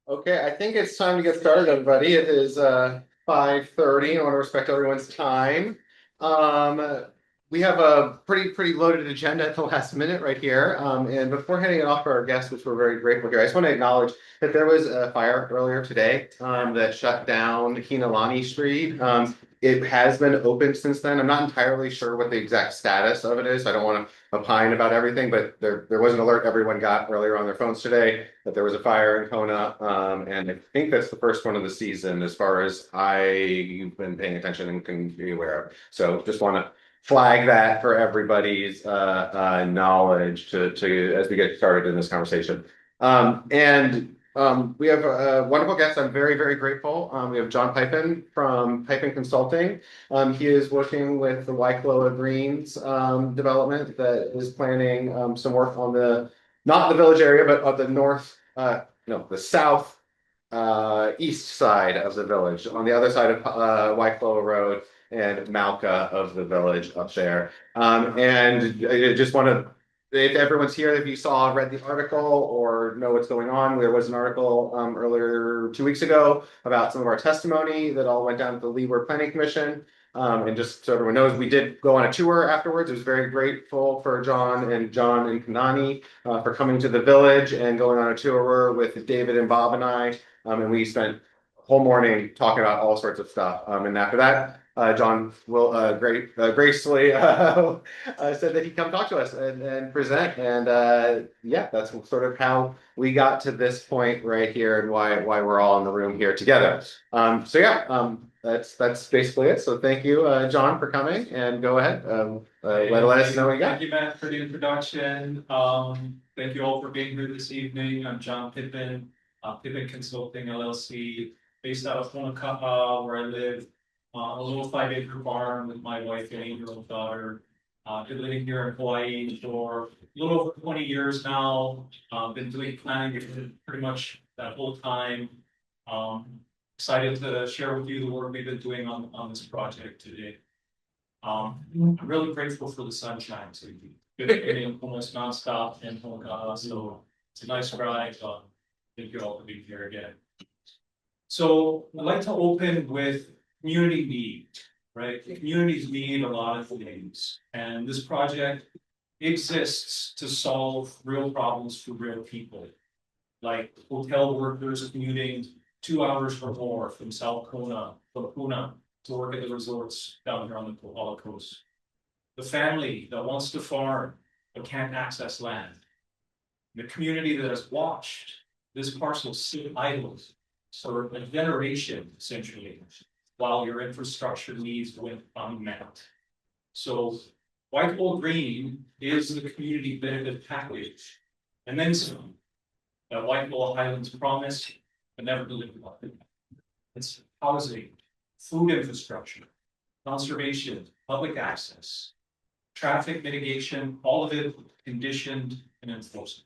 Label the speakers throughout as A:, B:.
A: Okay, I think it's time to get started, everybody. It is 5:30. I want to respect everyone's time. Um, we have a pretty loaded agenda at the last minute right here. And before handing it off to our guests, which we're very grateful here, I just want to acknowledge that there was a fire earlier today that shut down Hinalani Street. It has been open since then. I'm not entirely sure what the exact status of it is. I don't want to opine about everything, but there was an alert everyone got earlier on their phones today that there was a fire in Kona, and I think that's the first one of the season as far as I've been paying attention and can be aware of. So just want to flag that for everybody's knowledge to as we get started in this conversation. We have a wonderful guest. I'm very grateful. We have John Pipin from Pipin Consulting. He is working with the Waikoloa Greens development that is planning some work on not the village area, but of the no, the south east side of the village, on the other side of Waikoloa Road and Malka of the village up there. And I just want to, if everyone's here, if you read the article or know what's going on, there was an article earlier 2 weeks ago about some of our testimony that all went down to the WEER Planning Commission. And just so everyone knows, we did go on a tour afterwards. I was very grateful for John and Kanani for coming to the village and going on a tour with David and Bob and I. And we spent a whole morning talking about all sorts of stuff. And after that, John will gracefully said that he'd come talk to us and present. And yeah, that's sort of how we got to this point right here and why we're all in the room here together. That's basically it. So thank you, John, for coming, and go ahead. Let us know what you got.
B: Thank you, Matt, for the introduction. Thank you all for being here this evening. I'm John Pipin, Pipin Consulting LLC, based out of Kona, where I live. A little 5-acre farm with my wife and 8-year-old daughter. Been living here in Hawaii for a little over 20 years now. Been doing planning pretty much that whole time. Excited to share with you the work we've been doing on this project today. I'm really grateful for the sunshine too. It's almost nonstop in Kona, so it's a nice ride. Thank you all for being here again. So I'd like to open with community need, right? Communities need a lot of things, and this project exists to solve real problems for real people, like hotel workers commuting 2 hours or more from South Kona, from Kona, to work at the resorts down here on the Kohala coast. The family that wants to farm but can't access land. The community that has watched this parcel sit idle for a generation, essentially, while your infrastructure needs went unmet. So Waikoloa Green is the community benefit package, and then some, that Waikoloa Highlands promised but never delivered on. It's housing, food infrastructure, conservation, public access, traffic mitigation, all of it conditioned and enforced.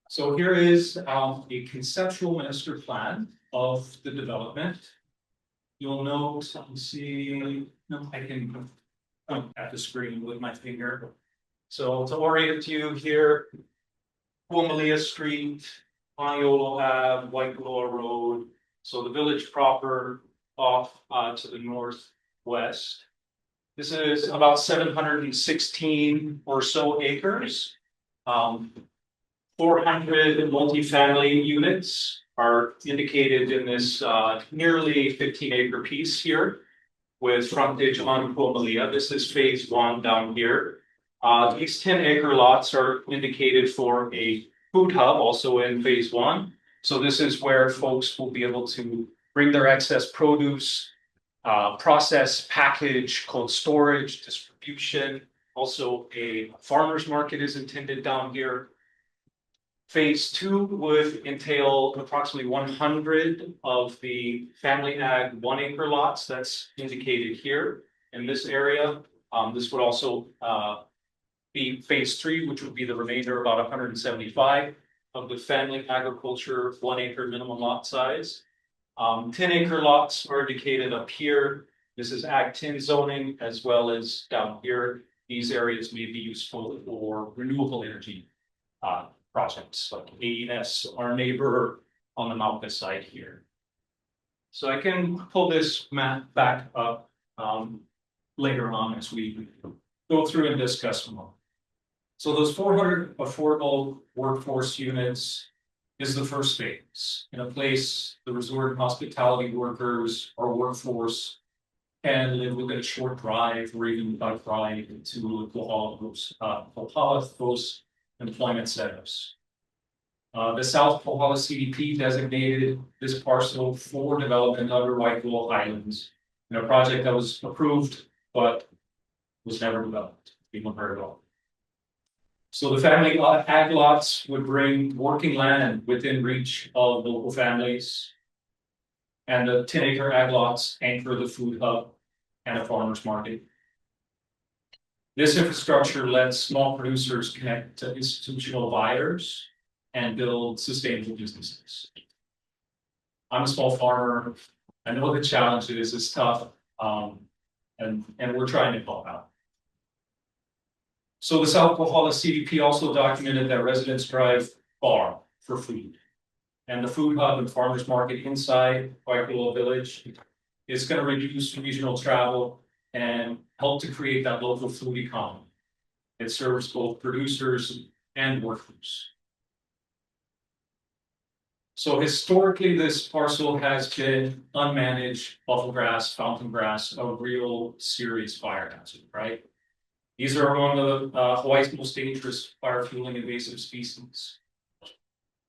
B: So here is a conceptual master plan of the development. You'll note, I can at the screen with my finger. So to orient you here, Puamalea Street, Lāhainā Ave, Waikoloa Road. So the village proper off to the northwest. This is about 716 or so acres. 400 multifamily units are indicated in this nearly 15-acre piece here with frontage on Puamalea. This is phase 1 down here. These 10-acre lots are indicated for a food hub also in phase 1. So this is where folks will be able to bring their excess produce, process, package, cold storage, distribution. Also a farmer's market is intended down here. Phase 2 would entail approximately 100 of the family ag 1-acre lots that's indicated here in this area. This would also be phase 3, which would be the remainder, about 175 of the family agriculture 1-acre minimum lot size. 10-acre lots are indicated up here. This is Ag 10 zoning, as well as down here. These areas may be useful for renewable energy projects like AES, our neighbor on the mountain side here. So I can pull this map back up later on as we go through and discuss more. So those 400 affordable workforce units is the first phase. In a place, the resort and hospitality workers or workforce can live within a short drive or even bike ride to Kohala employment centers. The South Kohala CDP designated this parcel for development under Waikoloa Islands in a project that was approved but was never developed, even heard of. So the family ag lots would bring working land within reach of local families. And the 10-acre ag lots anchor the food hub and a farmer's market. This infrastructure lets small producers connect to institutional buyers and build sustainable businesses. I'm a small farmer. I know the challenge it is, it's tough, and we're trying to help out. So the South Kohala CDP also documented that residents drive far for food. And the food hub and farmers market inside Waikoloa Village is going to reduce regional travel and help to create that local food economy. It serves both producers and workers. So historically, this parcel has been unmanaged buffalo grass, fountain grass, a real serious fire hazard, right? These are among the Hawaii's most dangerous fire fueling invasive species.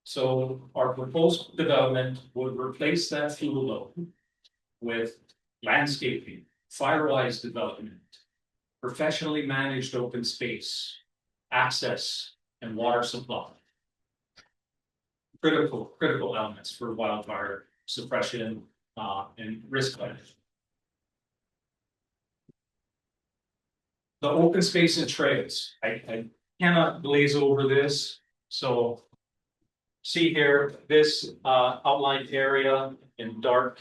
B: So our proposed development would replace that fuel load with landscaping, fire-wise development, professionally managed open space, access, and water supply. Critical elements for wildfire suppression and risk management. The open space and trails. I cannot glaze over this. So see here, this outlined area in dark.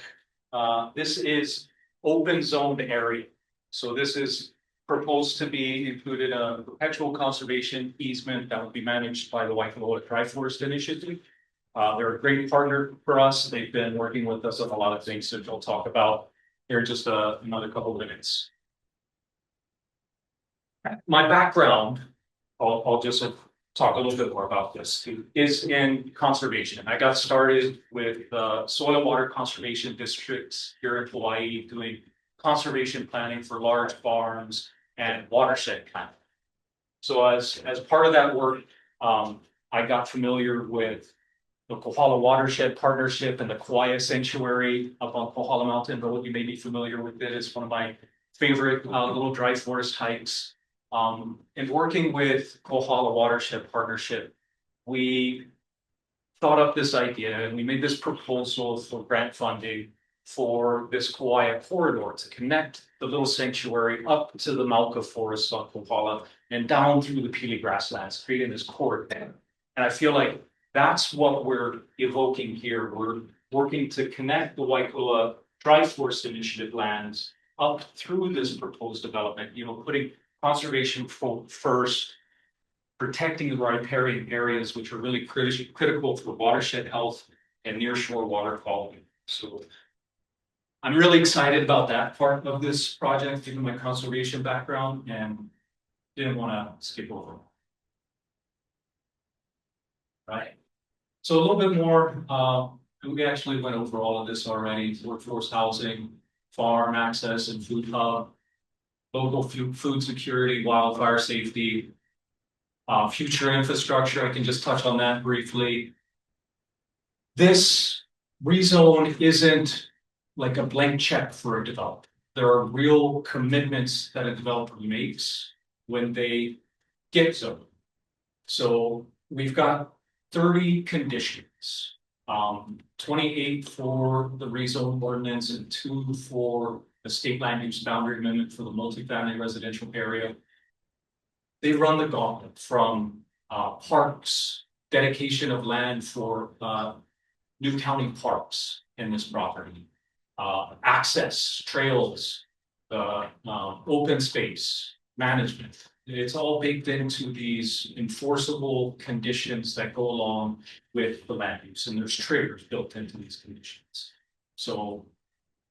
B: This is open zoned area. So this is proposed to be included a perpetual conservation easement that will be managed by the Waikoloa Dry Forest Initiative. They're a great partner for us. They've been working with us on a lot of things that we'll talk about here in just another couple of minutes. My background, I'll just talk a little bit more about this, is in conservation. I got started with soil and water conservation districts here in Hawaii doing conservation planning for large farms and watershed planning. So as part of that work, I got familiar with the Kohala Watershed Partnership and the Kauai Sanctuary up on Kohala Mountain Road. You may be familiar with it. It's one of my favorite little dry forest hikes. In working with Kohala Watershed Partnership, we thought up this idea and we made this proposal for grant funding for this Kauai corridor to connect the little sanctuary up to the Mauka forests on Kohala and down through the Pili grasslands, creating this corridor. And I feel like that's what we're evoking here. We're working to connect the Waikoloa Dry Forest Initiative lands up through this proposed development, putting conservation first, protecting the riparian areas, which are really critical for watershed health and nearshore water quality. So I'm really excited about that part of this project, given my conservation background, and didn't want to skip over. Right. So a little bit more, we actually went over all of this already: workforce housing, farm access and food hub, local food security, wildfire safety, future infrastructure. I can just touch on that briefly. This rezone isn't like a blank check for a developer. There are real commitments that a developer makes when they get zoned. So we've got 30 conditions, 28 for the rezone ordinance and 2 for the state land use boundary amendment for the multifamily residential area. They run the gauntlet from parks, dedication of land for new county parks in this property, access, trails, open space, management, it's all baked into these enforceable conditions that go along with the land use, and there's triggers built into these conditions. So,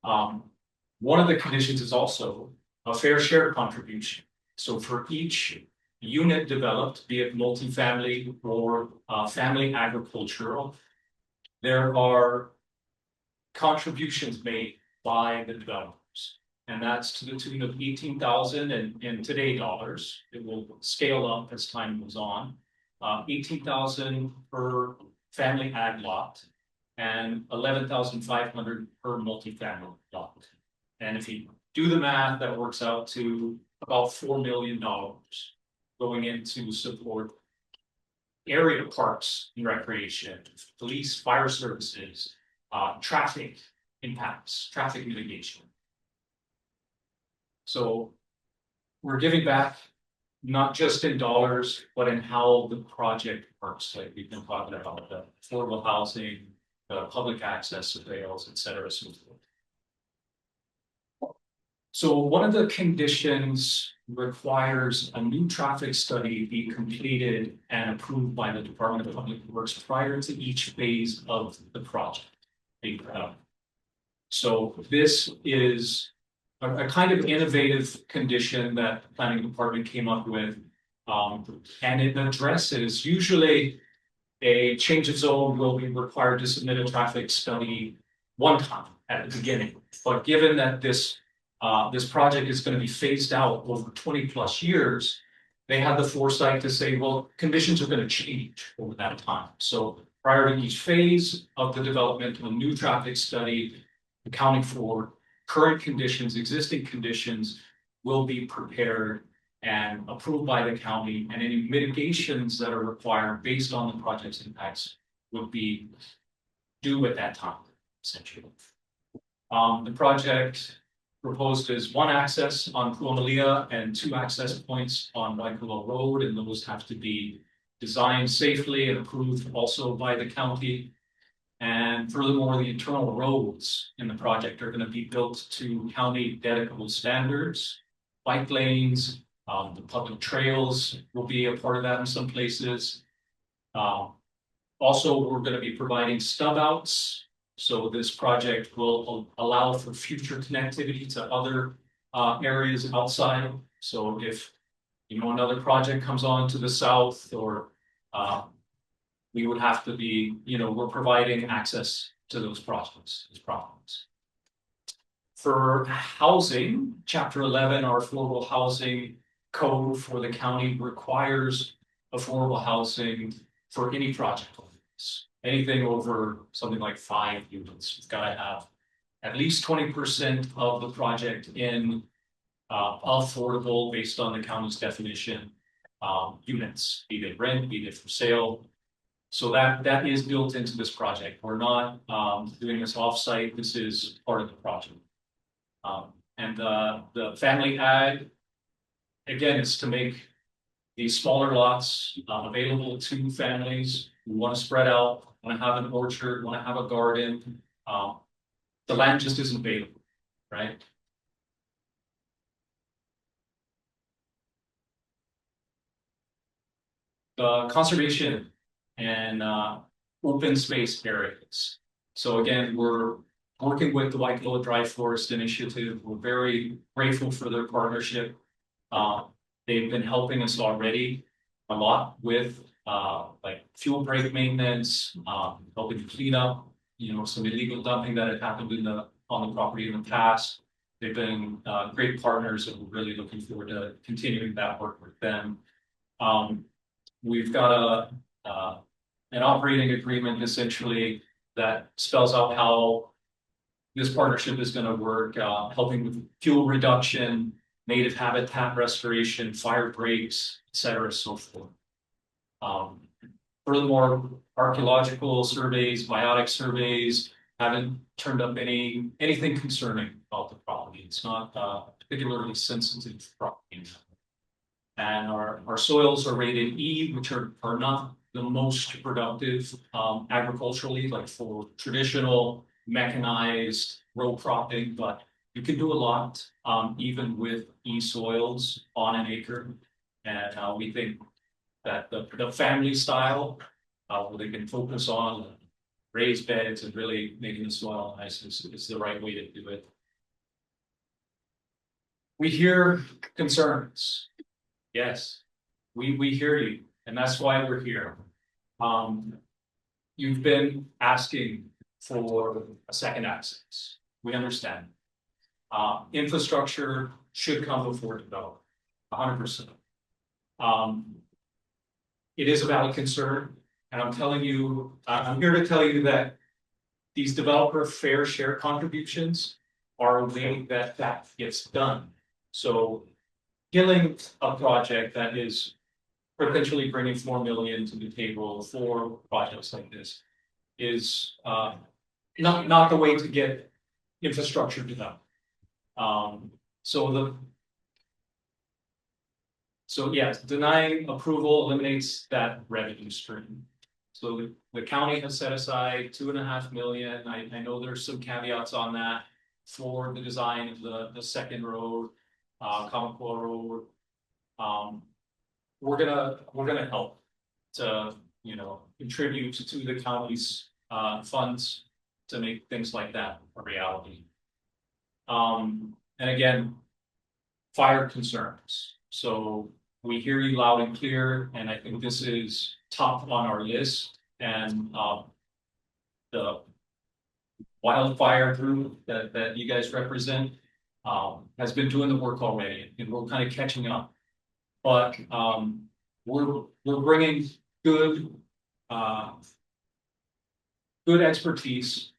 B: one of the conditions is also a fair share contribution. So for each unit developed, be it multifamily or family agricultural, there are contributions made by the developers. And that's to the tune of 18,000 in today dollars. It will scale up as time goes on. 18,000 per family ag lot and 11,500 per multifamily lot. And if you do the math, that works out to about $4 million going into support area parks and recreation, police, fire services, traffic impacts, traffic mitigation. So we're giving back not just in dollars, but in how the project works. Like we've been talking about the affordable housing, the public access surveillance, et cetera, so forth. So one of the conditions requires a new traffic study be completed and approved by the Department of Public Works prior to each phase of the project being put out. So this is a kind of innovative condition that the planning department came up with, and it addresses usually a change of zone will be required to submit a traffic study one time at the beginning. But given that this project is going to be phased out over 20 plus years, they had the foresight to say, well, conditions are going to change over that time. So prior to each phase of the development, a new traffic study accounting for current conditions, existing conditions will be prepared and approved by the county, and any mitigations that are required based on the project's impacts would be due at that time, essentially. The project proposed is one access on Kona and two access points on Waikoloa Road, and those have to be designed safely and approved also by the county. And furthermore, the internal roads in the project are going to be built to county dedicable standards. Bike lanes, the public trails will be a part of that in some places. Also, we're going to be providing stub outs. So this project will allow for future connectivity to other areas outside. So if another project comes on to the south, or we would have to be, we're providing access to those projects, those properties. For housing, Chapter 11, our affordable housing code for the county requires affordable housing for any project. Anything over something like 5 units, you've got to have at least 20% of the project in affordable based on the county's definition units, be they rent, be they for sale. So that is built into this project. We're not doing this offsite. This is part of the project. And the family ag, again, is to make these smaller lots available to families who want to spread out, want to have an orchard, want to have a garden. The land just isn't available, right? The conservation and open space areas. So again, we're working with the Waikoloa Dry Forest Initiative. We're very grateful for their partnership. They've been helping us already a lot with like fuel break maintenance, helping to clean up, some illegal dumping that had happened on the property in the past. They've been great partners, and we're really looking forward to continuing that work with them. We've got an operating agreement essentially that spells out how this partnership is going to work, helping with fuel reduction, native habitat restoration, fire breaks, et cetera, so forth. Furthermore, archaeological surveys, biotic surveys haven't turned up anything concerning about the property. It's not particularly sensitive property. And our soils are rated E, which are not the most productive agriculturally, like for traditional mechanized row cropping, but you can do a lot even with E soils on an acre. And we think that the family style, where they can focus on raised beds and really making the soil nice is the right way to do it. We hear concerns. Yes, we hear you, and that's why we're here. You've been asking for a second access. We understand. Infrastructure should come before development, 100%. It is a valid concern, and I'm telling you, I'm here to tell you that these developer fair share contributions are a way that that gets done. So killing a project that is potentially bringing 4 million to the table for projects like this is not the way to get infrastructure developed. So yes, denying approval eliminates that revenue stream. So the county has set aside $2.5 million. I know there's some caveats on that for the design of the second road, Kamakua Road. We're gonna help to contribute to the county's funds to make things like that a reality. And again, fire concerns. So we hear you loud and clear, and I think this is top on our list. And the Wildfire group that you guys represent has been doing the work already, and we're kind of catching up. But we're bringing good expertise.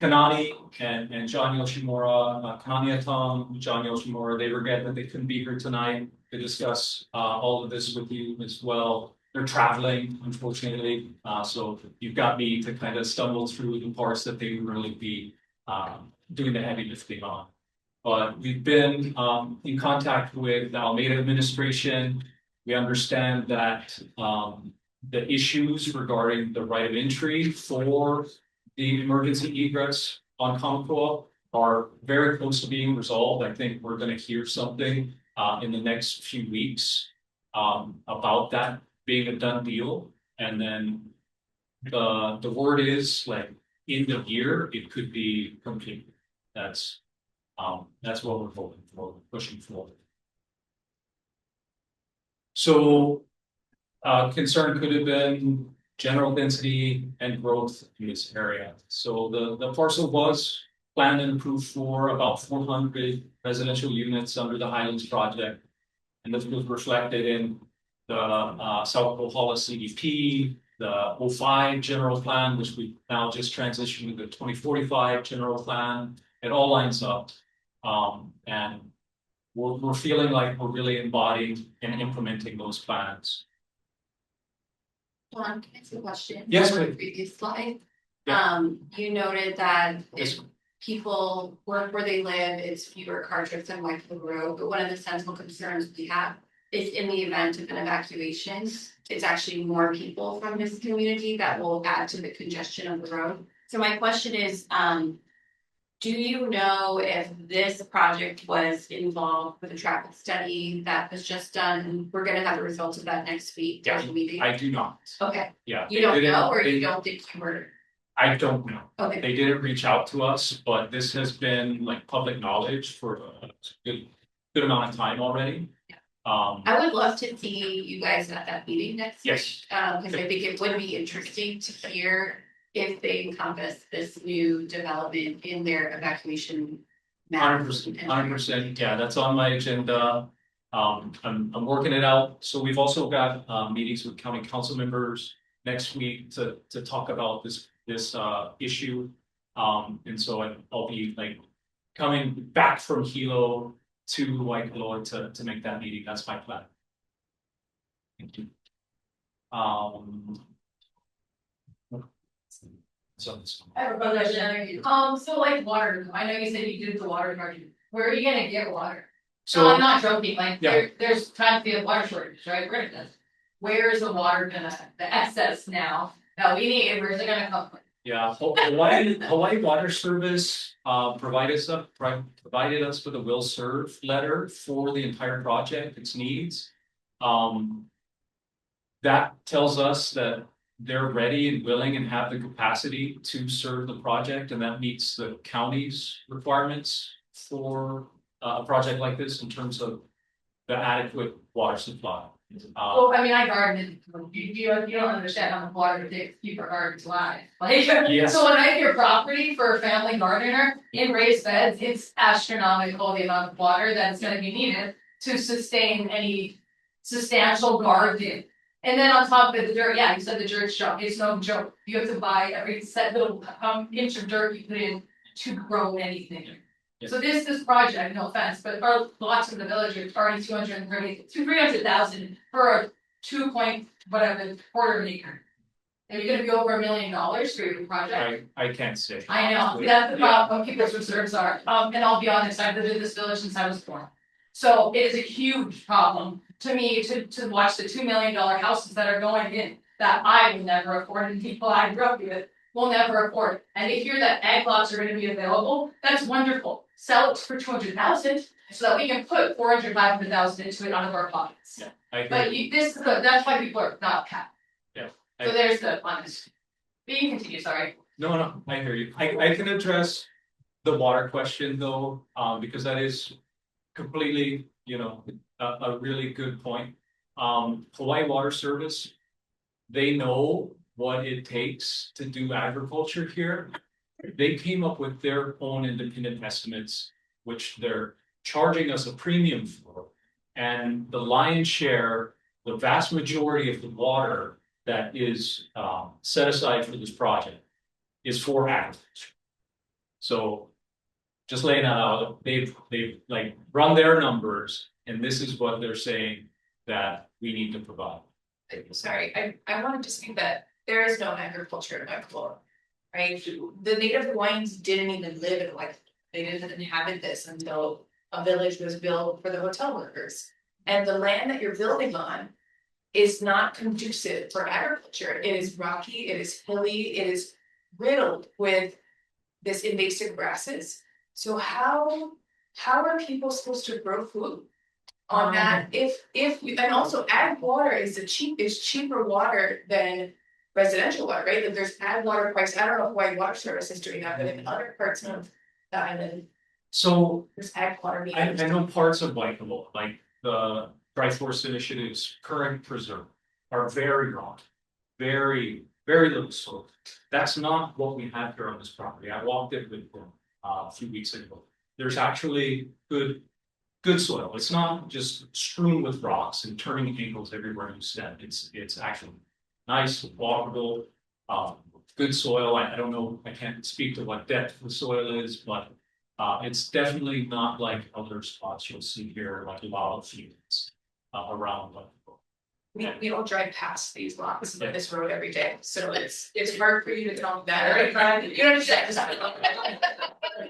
B: Kanani and John Yoshimura, Kanani Atom, John Yoshimura, they regret that they couldn't be here tonight to discuss all of this with you as well. They're traveling, unfortunately, so you've got me to kind of stumble through the parts that they would really be doing the heavy lifting on. But we've been in contact with the Almeida administration. We understand that the issues regarding the right of entry for the emergency egress on Kamakua are very close to being resolved. I think we're going to hear something in the next few weeks about that being a done deal. And then the word is like end of year, it could be complete. That's what we're hoping for, pushing forward. So concern could have been general density and growth in this area. So the parcel was planned and approved for about 400 residential units under the Highlands project. And this was reflected in the South Kohala CDP, the 05 general plan, which we now just transitioned to the 2045 general plan. It all lines up. And we're feeling like we're really embodying and implementing those plans.
C: John, can I ask a question?
B: Yes,
C: on the
B: please.
C: previous slide.
B: Yeah.
C: You noted that
B: Yes.
C: if people work where they live, it's fewer car trips on Waikoloa Road, but one of the central concerns we have is in the event of an evacuation, it's actually more people from this community that will add to the congestion of the road. So my question is, do you know if this project was involved with a traffic study that was just done? We're gonna have the results of that next week.
B: Yeah,
C: Meeting.
B: I do not.
C: Okay,
B: Yeah.
C: you don't know, or
B: they-
C: you don't think you were,
B: I don't know.
C: okay,
B: They didn't reach out to us, but this has been like public knowledge for a good amount of time already.
C: Yeah.
B: I
C: would love to see you guys at that meeting next week.
B: Yes.
C: Cause I think it would be interesting to hear if they encompass this new development in their evacuation. map.
B: 100%, yeah, that's on my agenda. I'm working it out. So we've also got meetings with county council members next week to talk about this issue. And so I'll be like coming back from Hilo to Waikoloa to make that meeting. That's my plan. Thank you. So
D: I have a question. So like water, I know you said you did the water project. Where are you gonna get water? No, I'm not joking, like
B: Yeah.
D: there's trying to be a water shortage, right? We're gonna, where is the water the excess now? No, we need, where's it gonna come from?
B: yeah, Hawaii Water Service provided us with a will serve letter for the entire project, its needs. That tells us that they're ready and willing and have the capacity to serve the project, and that meets the county's requirements for a project like this in terms of the adequate water supply.
D: Well, I mean, I garden, you don't understand how much water it takes to keep our gardens alive. Like,
B: Yes.
D: so when I have your property for a family gardener in raised beds, it's astronomical the amount of water that's gonna be needed to sustain any substantial garden. And then on top of it, the dirt, yeah, you said the dirt's junk, it's no joke, you have to buy every set little inch of dirt you put in to grow anything. So this project, no offense, but our lots of the village are already 300,000 for a 2 point whatever quarter of an acre. And you're gonna be over $1 million for your project.
B: I can't say.
D: I know, that's the problem, what people's reserves are, and I'll be honest, I've lived in this village since I was born. So it is a huge problem to me to watch the $2 million houses that are going in that I will never afford, and people I grew up with will never afford. And to hear that ag lots are gonna be available, that's wonderful. Sell it for 200,000 so that we can put 400, 500,000 into it out of our pockets.
B: Yeah, I agree.
D: But that's why people are not happy.
B: Yeah.
D: So there's the honest. But you can continue, sorry.
B: No, I hear you. I can address the water question though, because that is completely, a really good point. Hawaii Water Service, they know what it takes to do agriculture here. They came up with their own independent estimates, which they're charging us a premium for. And the lion's share, the vast majority of the water that is set aside for this project is for agriculture. So just laying that out, they've like run their numbers, and this is what they're saying that we need to provide.
C: Sorry, I wanted to say that there is no agriculture in Waikoloa, right? The native Hawaiians didn't even live in Waikoloa. They didn't inhabit this until a village was built for the hotel workers. And the land that you're building on is not conducive for agriculture. It is rocky, it is hilly, it is riddled with this invasive grasses. So how are people supposed to grow food on that? And also ag water is cheaper water than residential water, right? Like there's ag water price. I don't know if Hawaii Water Service is doing that, but in other parts of the island,
B: so
C: there's ag water.
B: I know parts of Waikoloa, like the Dry Forest Initiative's current preserve, are very rocky, very little soil. That's not what we have here on this property. I walked it with them a few weeks ago. There's actually good soil. It's not just strewn with rocks and turning angles everywhere you step. It's actually nice, walkable, good soil. I don't know, I can't speak to what depth the soil is, but it's definitely not like other spots you'll see here, like lava fields around.
C: We don't drive past these lots of this road every day, so it's hard for you to tell that, right? You know what I'm saying?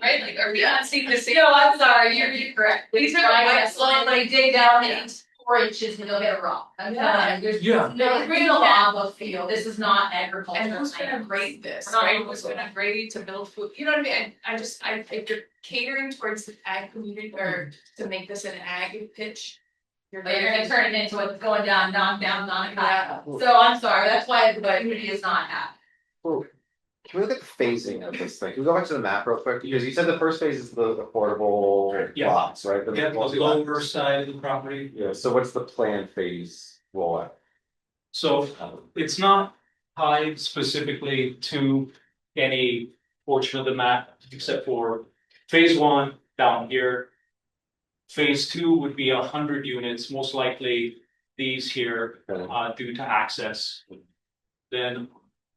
C: Right, like, are we not seeing the same?
D: No, I'm sorry, you're correct.
C: These are
D: I
C: like
D: slowly dig down and 4 inches and you'll hit a rock. I'm telling you,
B: Yeah.
D: there's real lava field, this is not agriculture.
C: And who's gonna grade this,
D: We're not
C: right?
D: able
C: Who's
D: to.
C: gonna grade to build food, you know what I mean? If you're catering towards the ag community or to make this an ag pitch.
D: You're gonna turn it into what's going down, knock down, knock
C: Yeah.
D: out. So I'm sorry, that's why the community is not happy.
A: Well, can we look at the phasing of this thing? Can we go back to the map real quick? Because you said the first phase is the affordable
B: Yeah.
A: lots, right?
B: Yeah, the lower side of the property.
A: Yeah, so what's the planned phase rollout?
B: So it's not tied specifically to any portion of the map, except for phase 1 down here. Phase 2 would be 100 units, most likely these here, due to access. Then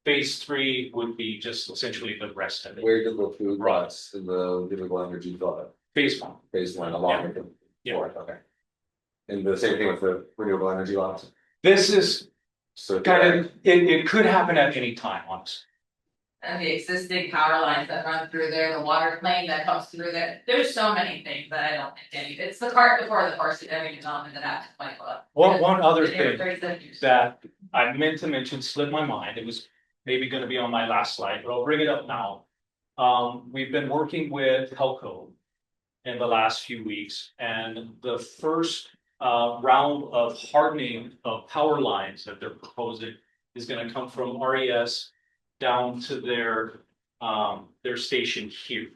B: phase 3 would be just essentially the rest of it.
E: Where did the food lots in the renewable energy thought?
B: Phase 1.
E: Phase 1 along with them?
B: Yeah.
E: Okay. And the same thing with the renewable energy lots?
B: This is
E: So
B: kind of, it could happen at any time, honestly.
D: And the existing power lines that run through there, the water plane that comes through there, there's so many things that I don't think it's the cart before the horse in every development that happens in Waikoloa.
B: One other thing
D: 37 years.
B: that I meant to mention slipped my mind, it was maybe gonna be on my last slide, but I'll bring it up now. We've been working with HELCO in the last few weeks, and the first round of hardening of power lines that they're proposing is gonna come from RES down to their station here.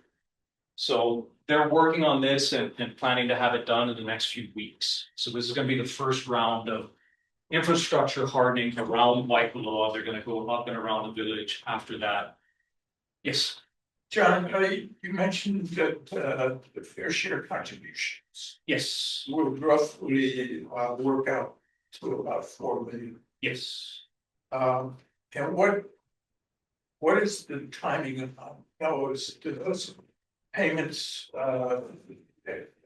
B: So they're working on this and planning to have it done in the next few weeks. So this is gonna be the first round of infrastructure hardening around Waikoloa. They're gonna go up and around the village after that. Yes,
F: John, you mentioned that the fair share contributions
B: yes,
F: would roughly work out to about 4 million.
B: yes.
F: And what is the timing on those? Do those payments,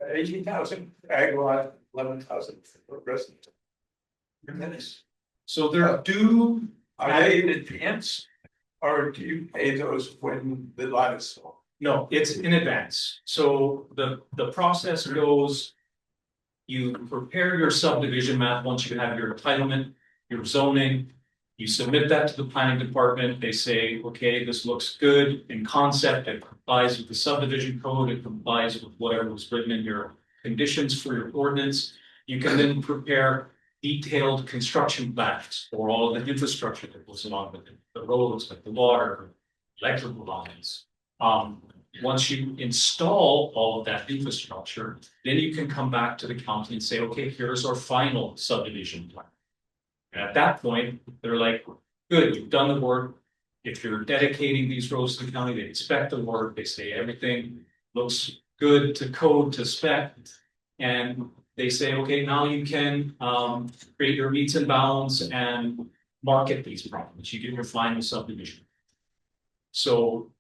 F: 18,000 ag lot, 11,000 for resident? And then
B: So they're due.
F: are they in advance? Or do you pay those when the lot is sold?
B: No, it's in advance. So the process goes. You prepare your subdivision map once you have your entitlement, your zoning. You submit that to the planning department. They say, okay, this looks good in concept. It complies with the subdivision code. It complies with whatever was written in your conditions for your ordinance. You can then prepare detailed construction plans for all of the infrastructure that goes along with it, the roads, like the water, electrical lines. Once you install all of that infrastructure, then you can come back to the county and say, okay, here's our final subdivision plan. And at that point, they're like, good, you've done the work. If you're dedicating these roads to the county, they inspect the work, they say everything looks good to code to spec. And they say, okay, now you can create your meets and bounds and market these properties. You get your final subdivision. So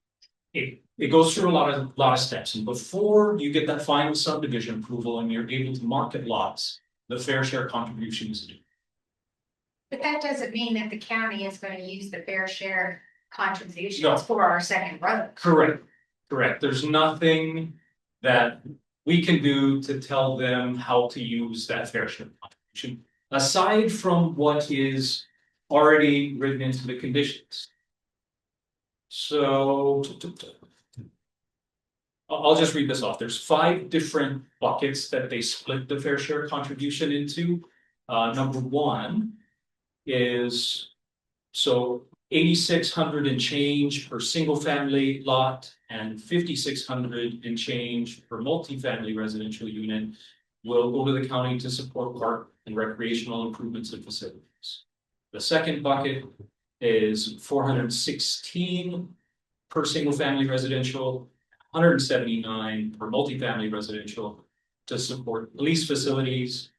B: it goes through a lot of steps. And before you get that final subdivision approval and you're able to market lots, the fair share contribution is due.
G: But that doesn't mean that the county is going to use the fair share contributions
B: No.
G: for our second road.
B: Correct. There's nothing that we can do to tell them how to use that fair share contribution, aside from what is already written into the conditions. So I'll just read this off. There's 5 different buckets that they split the fair share contribution into. Number 1 is so 8,600 and change per single family lot and 5,600 and change per multifamily residential unit will go to the county to support park and recreational improvements and facilities. The second bucket is 416 per single family residential, 179 per multifamily residential to support police facilities.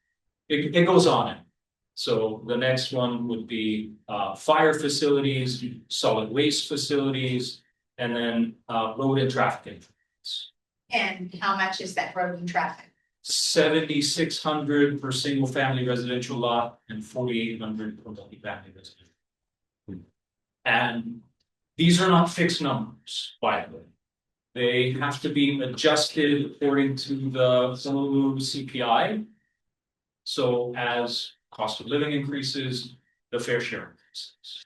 B: It goes on. So the next one would be fire facilities, solid waste facilities, and then road and traffic improvements.
G: And how much is that road and traffic?
B: 7,600 per single family residential lot and 4,800 per multifamily residential. And these are not fixed numbers, by the way. They have to be adjusted according to the Honolulu CPI. So as cost of living increases, the fair share increases.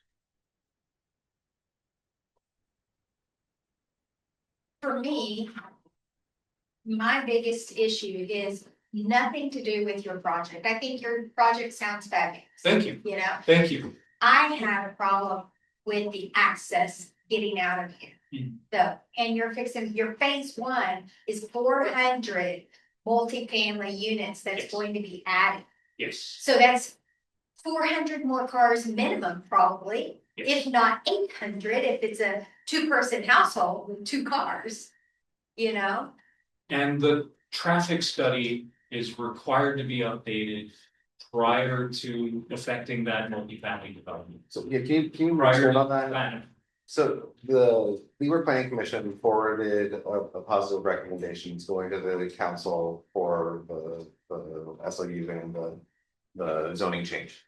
G: For me, my biggest issue is nothing to do with your project. I think your project sounds fabulous.
B: Thank you.
G: You know,
B: Thank you.
G: I have a problem with the access getting out of here. And you're fixing, your phase 1 is 400 multifamily units that's
B: Yes.
G: going to be added.
B: Yes.
G: So that's 400 more cars minimum, probably,
B: Yes.
G: if not 800, if it's a 2-person household with 2 cars, you know?
B: And the traffic study is required to be updated prior to affecting that multifamily development.
E: So yeah, can you
B: Prior
E: expand
B: to
E: on that?
B: plan.
E: So the WEER Planning Commission forwarded a positive recommendations going to the council for the SLUs and the zoning change.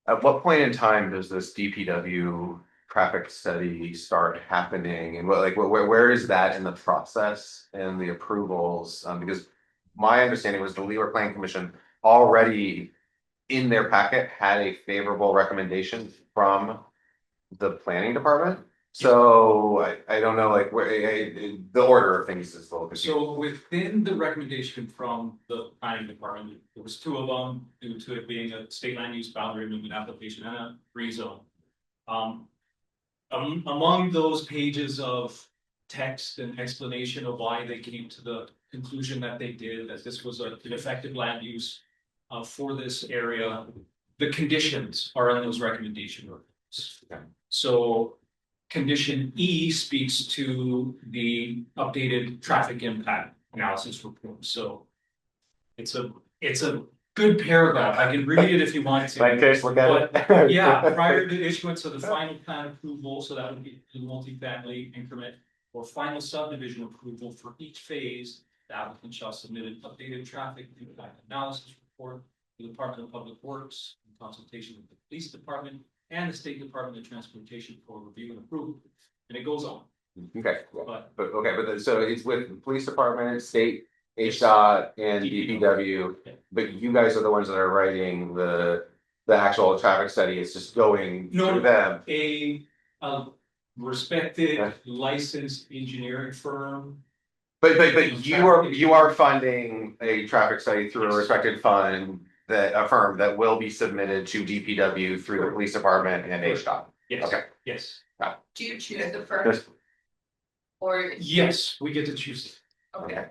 E: At what point in time does this DPW traffic study start happening, and where is that in the process and the approvals? Because my understanding was the WEER Planning Commission already in their packet had a favorable recommendation from the planning department. So I don't know, like, where, the order of things is a little confusing.
B: So within the recommendation from the planning department, there was two of them due to it being a state land use boundary amendment application and a rezone. Among those pages of text and explanation of why they came to the conclusion that they did, that this was an effective land use for this area, the conditions are in those recommendation reports.
E: Okay.
B: So condition E speaks to the updated traffic impact analysis report, so it's a good paragraph, I can read it if you want to.
E: Like this, look at it.
B: But, yeah, prior to issuance of the final plan approval, so that would be the multifamily increment, or final subdivision approval for each phase, the applicant shall submit an updated traffic impact analysis report to the Department of Public Works in consultation with the police department and the State Department of Transportation for review and approval, and it goes on.
E: Okay,
B: But
E: so it's with the police department, state, HDOT and DPW, but you guys are the ones that are writing the actual traffic study, it's just going
B: No.
E: through them.
B: a respected licensed engineering firm.
E: But you are funding a traffic study through a respected fund, a firm that will be submitted to DPW through the police department and HDOT.
B: Yes.
E: Okay.
B: Yes.
D: Do you choose the first? Or,
B: Yes, we get to choose it.
D: okay,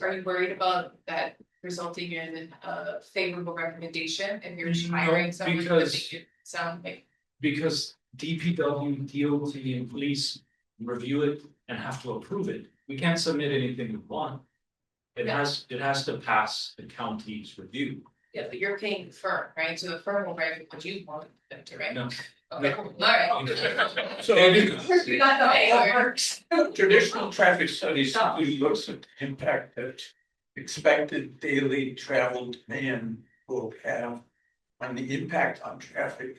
D: are you worried about that resulting in a favorable recommendation if you're
B: No,
D: hiring someone that
B: because-
D: make it sound like?
B: Because DPW, DOT and police review it and have to approve it. We can't submit anything we want. It has to pass the county's review.
D: Yeah, but you're paying the firm, right? So the firm will write what you want them to write.
B: No.
D: Okay, alright.
F: So
D: You got the way it works.
F: traditional traffic studies usually looks at the impact that expected daily travel demand will have on the impact on traffic.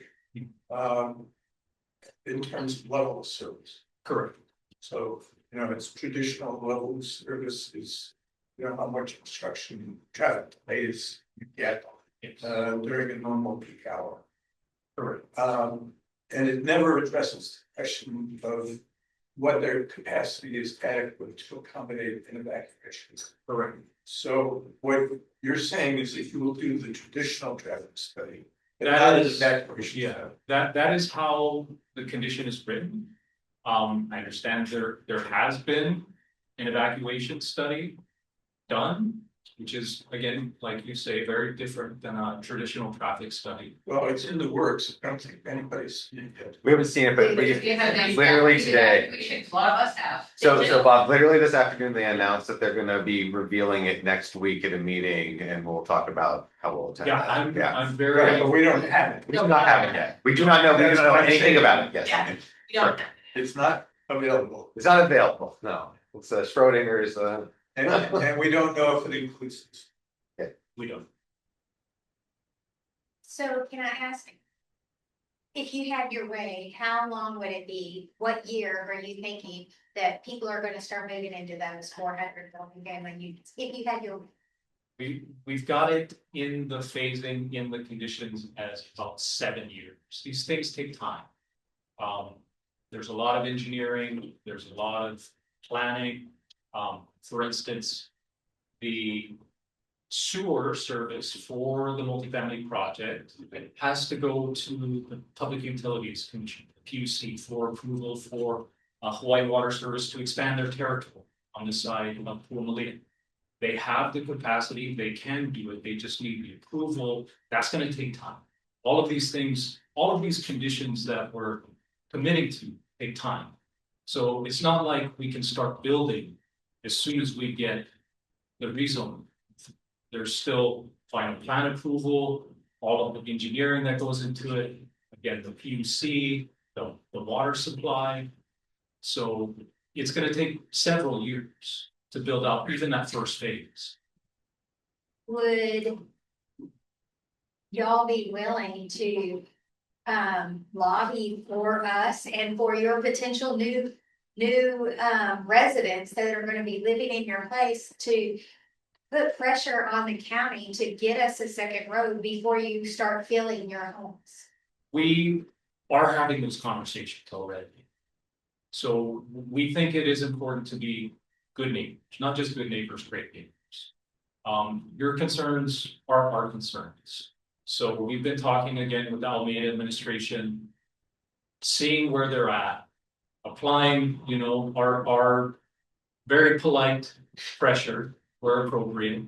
F: In terms of level of service.
B: Correct.
F: So, it's traditional level of service is, how much construction traffic delays you get
B: Yes.
F: during a normal peak hour.
B: Correct.
F: And it never addresses the question of whether capacity is adequate to accommodate an evacuation.
B: Correct.
F: So what you're saying is that you will do the traditional traffic study. but
B: That
F: not an
B: is-
F: evacuation
B: Yeah,
F: study.
B: that is how the condition is written. I understand there has been an evacuation study done, which is, again, like you say, very different than a traditional traffic study.
F: Well, it's in the works. I don't think anybody's seen it yet.
E: We haven't seen it, but we just,
D: You have any
E: literally today.
D: evaluations, a lot of us have.
E: So Bob, literally this afternoon, they announced that they're gonna be revealing it next week at a meeting and we'll talk about how we'll attend.
B: Yeah,
E: that.
B: I'm
F: Right,
B: very,
F: but we don't have it.
E: We do not have it yet. We do not know anything about it, yes.
D: Yeah. You don't,
F: It's not available.
E: It's not available, no. It's Schrodinger's,
F: And we don't know if it includes this.
B: we don't.
G: So can I ask? If you had your way, how long would it be? What year are you thinking that people are gonna start moving into those 400 multifamily units? If you had your,
B: We've got it in the phasing, in the conditions as about 7 years. These things take time. There's a lot of engineering, there's a lot of planning. For instance, the sewer service for the multifamily project has to go to the Public Utilities Commission, PUC, for approval for Hawaii Water Service to expand their territory on the side of Puamalina. They have the capacity, they can do it, they just need the approval. That's gonna take time. All of these things, all of these conditions that we're committing to take time. So it's not like we can start building as soon as we get the rezone. There's still final plan approval, all of the engineering that goes into it. Again, the PUC, the water supply. So it's gonna take several years to build out even that first phase.
G: would y'all be willing to lobby for us and for your potential new residents that are gonna be living in your place to put pressure on the county to get us a second road before you start filling your homes?
B: We are having those conversations already. So we think it is important to be good neighbors, not just good neighbors, great neighbors. Your concerns are our concerns. So we've been talking again with the Alameda administration, seeing where they're at, applying, you know, our very polite pressure where appropriate.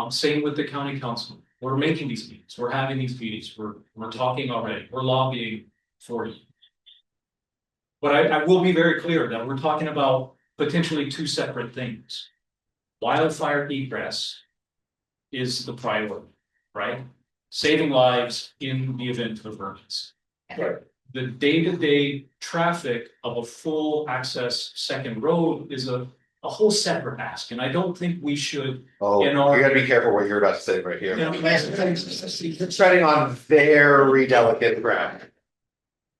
B: Same with the county council. We're making these meetings, we're having these meetings, we're talking already, we're lobbying for you. But I will be very clear that we're talking about potentially two separate things. Wildfire egress is the priority, right? Saving lives in the event of emergency. But the day-to-day traffic of a full access second road is a whole separate ask, and I don't think we should.
E: Oh,
B: in our-
E: you gotta be careful what you're about to say right here.
B: You know,
E: You're treading on very delicate ground.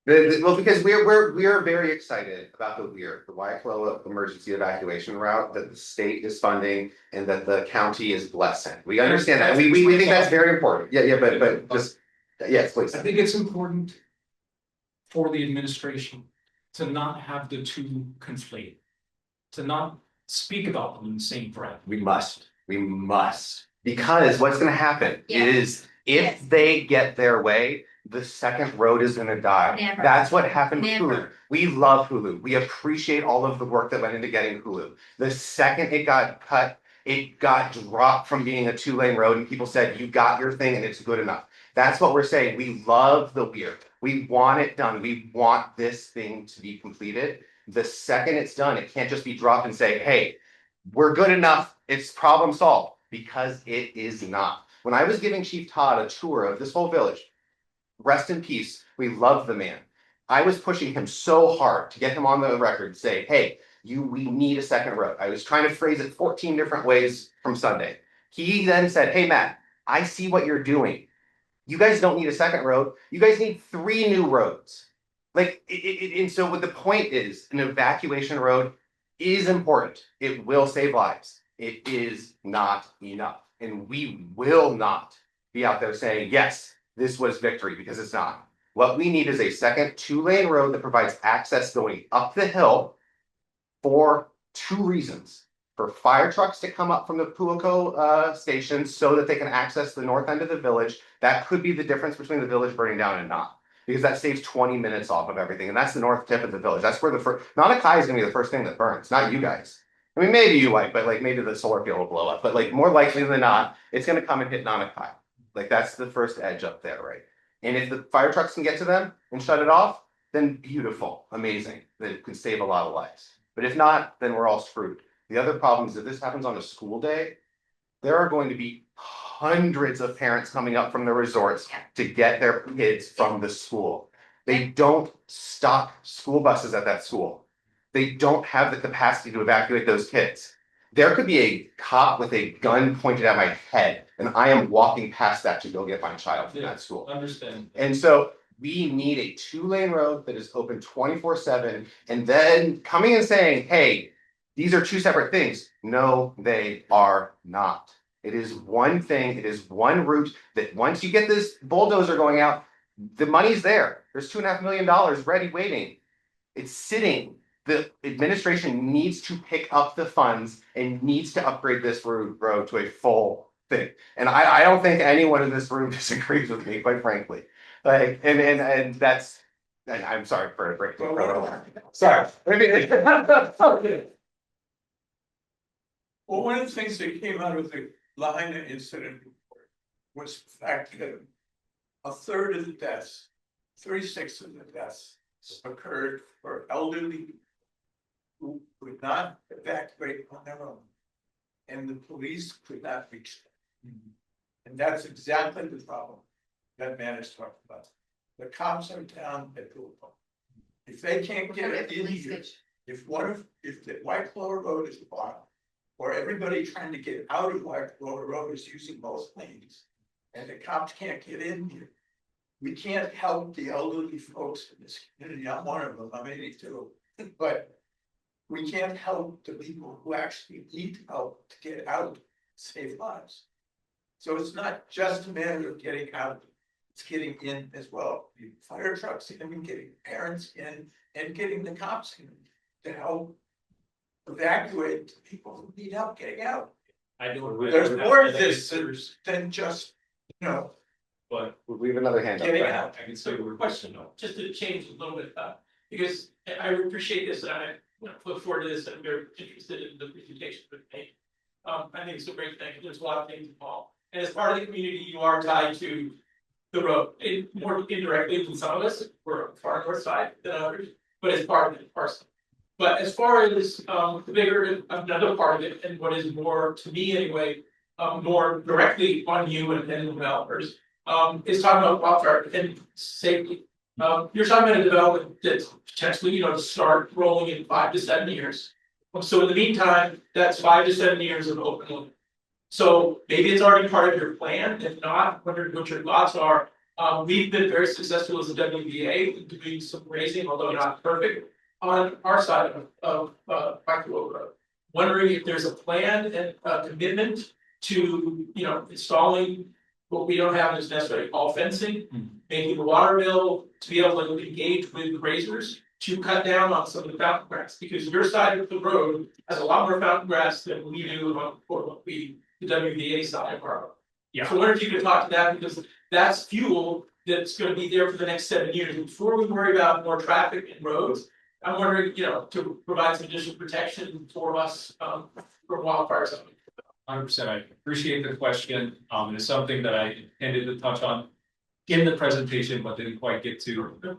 E: Well, because we're very excited about the WEER, the Waikoloa Emergency Evacuation Route that the state is funding and that the county is blessing. We understand that. We think that's very important. Yeah, but just, yes, please.
B: I think it's important for the administration to not have the two conflated, to not speak about them in the same breath.
E: We must, because what's gonna happen
G: Yeah.
E: is if they get their way, the second road is gonna die.
G: Never.
E: That's what happened with
G: Never.
E: Hulu. We love Hulu. We appreciate all of the work that went into getting Hulu. The second it got cut, it got dropped from being a 2-lane road and people said, you got your thing and it's good enough. That's what we're saying. We love the WEER. We want it done. We want this thing to be completed. The second it's done, it can't just be dropped and say, hey, we're good enough. It's problem solved, because it is not. When I was giving Chief Todd a tour of this whole village, rest in peace, we love the man. I was pushing him so hard to get him on the record and say, hey, we need a second road. I was trying to phrase it 14 different ways from Sunday. He then said, hey, Matt, I see what you're doing. You guys don't need a second road. You guys need 3 new roads. Like, and so what the point is, an evacuation road is important. It will save lives. It is not enough. And we will not be out there saying, yes, this was victory, because it's not. What we need is a second 2-lane road that provides access going up the hill for 2 reasons. For fire trucks to come up from the Puako station so that they can access the north end of the village. That could be the difference between the village burning down and not. Because that saves 20 minutes off of everything. And that's the north tip of the village. That's where the first, Mauna Kea is gonna be the first thing that burns, not you guys. I mean, maybe you might, but like maybe the solar field will blow up. But like more likely than not, it's gonna come and hit Mauna Kea. Like that's the first edge up there, right? And if the fire trucks can get to them and shut it off, then beautiful, amazing. That it can save a lot of lives. But if not, then we're all screwed. The other problem is if this happens on a school day, there are going to be hundreds of parents coming up from the resorts to get their kids from the school. They don't stop school buses at that school. They don't have the capacity to evacuate those kids. There could be a cop with a gun pointed at my head, and I am walking past that to go get my child from that school.
B: Understand.
E: And so we need a 2-lane road that is open 24/7, and then coming and saying, hey, these are 2 separate things. No, they are not. It is one thing, it is one route that once you get this bulldozer going out, the money's there. There's $2.5 million ready waiting. It's sitting. The administration needs to pick up the funds and needs to upgrade this road to a full thing. And I don't think anyone in this room disagrees with me, quite frankly. Like, and that's, and I'm sorry for breaking. Sorry.
F: Well, one of the things that came out of the Lāhainā incident report was the fact that 1/3 of the deaths, 36 of the deaths occurred for elderly who could not evacuate on their own. And the police could not reach them. And that's exactly the problem that man is talking about. The cops are down at Puako. If they can't get it in here, if the Waikoloa Road is blocked, or everybody trying to get out of Waikoloa Road is using both lanes, and the cops can't get in here, we can't help the elderly folks in this community. I'm one of them, I'm 82, but we can't help the people who actually need help to get out, save lives. So it's not just a matter of getting out, it's getting in as well. The fire trucks in, getting parents in, and getting the cops in. to help evacuate people who need help getting out.
B: I don't.
F: There's more to this than just, you know,
B: But
E: We have another hand up.
F: getting
E: Go ahead.
F: out.
B: I can say we're
H: Question though, just to change a little bit, because I appreciate this, and I look forward to this, I'm very interested in the presentation with me. I think it's a great thing, there's a lot of things involved, and as part of the community, you are tied to the road, more indirectly than some of us, we're far north side than others, but it's part of it, parcel. But as far as the bigger, another part of it, and what is more, to me anyway, more directly on you and the developers, is talking about wildfire and safety. You're talking about a development that's potentially, to start rolling in 5 to 7 years. So in the meantime, that's 5 to 7 years of open loop. So maybe it's already part of your plan, if not, wondering what your thoughts are. We've been very successful as a WBA in doing some raising, although not perfect, on our side of Waikoloa. Wondering if there's a plan and a commitment to, installing what we don't have is necessarily all fencing, making the water available to be able to engage with grazers to cut down on some of the fountain grass, because your side of the road has a lot more fountain grass than we do for what the WVA side of our road.
B: Yeah.
H: So I wonder if you could talk to that, because that's fuel that's gonna be there for the next 7 years. Before we worry about more traffic and roads, I'm wondering, to provide some additional protection for us, from wildfires.
B: 100%, I appreciate the question, it's something that I intended to touch on in the presentation, but didn't quite get to.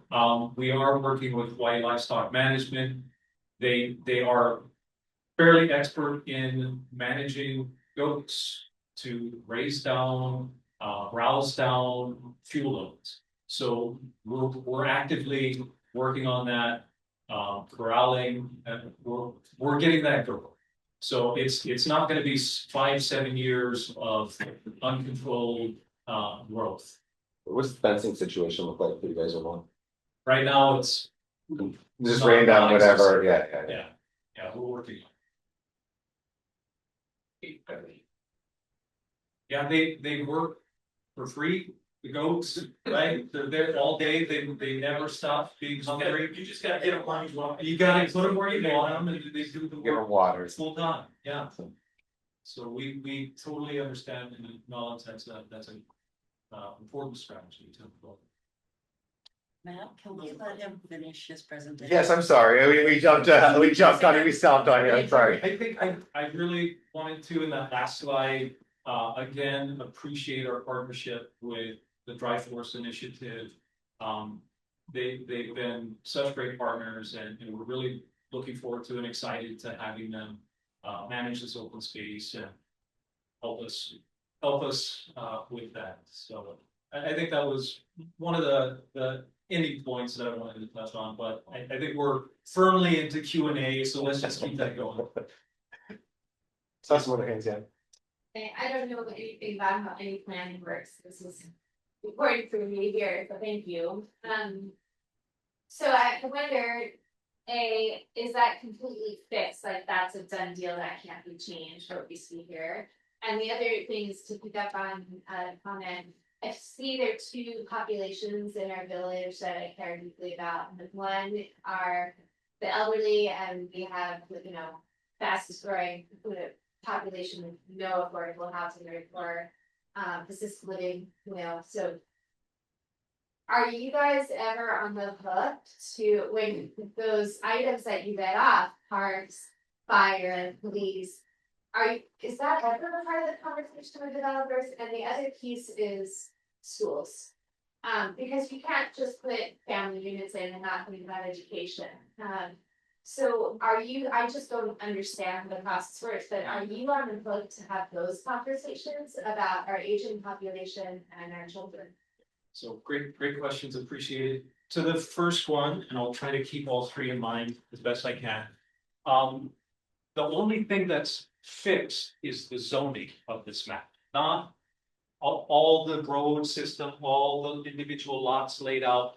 B: We are working with White Livestock Management. They are fairly expert in managing goats to raise down, browse down fuel loads. So we're actively working on that, corralling, and we're getting that going. So it's not gonna be 5-7 years of uncontrolled growth.
E: What's the fencing situation look like for you guys alone?
B: Right now, it's
E: Just rain down whatever, yeah.
B: yeah, we're working. Yeah, they work for free, the goats, right? They're there all day, they never stop being hungry.
H: You just gotta get them where you want.
B: You gotta put them where you want them, and they do the
E: Give them
B: work
E: water.
B: full time, yeah. So we totally understand and acknowledge that's a important strategy to employ.
I: Matt, can we let him finish his presentation?
E: Yes, I'm sorry, we jumped on it, we stomped on you, I'm sorry.
B: I think I really wanted to, in that last slide, again, appreciate our partnership with the Dry Forest Initiative. They've been such great partners, and we're really looking forward to and excited to having them manage this open space and help us with that. So I think that was one of the ending points that I wanted to touch on, but I think we're firmly into Q&A, so let's just keep that going.
E: So some other hands, yeah.
C: I don't know anything about how any planning works. This is important for me here, so thank you. So I wonder, is that completely fixed? Like that's a done deal that can't be changed, what we see here? And the other thing is to pick up on a comment. I see there are 2 populations in our village that I care deeply about. One are the elderly, and we have, fastest growing population with no affordable housing or assisted living, so. Are you guys ever on the hook to, when those items that you read off, parks, fire, police, is that ever a part of the conversation with developers? And the other piece is schools. Because you can't just put family units in and not think about education. So I just don't understand the process works, but are you on the hook to have those conversations about our aging population and our children?
B: So great questions, appreciated. To the first one, and I'll try to keep all 3 in mind as best I can. The only thing that's fixed is the zoning of this map, not all the road system, all the individual lots laid out.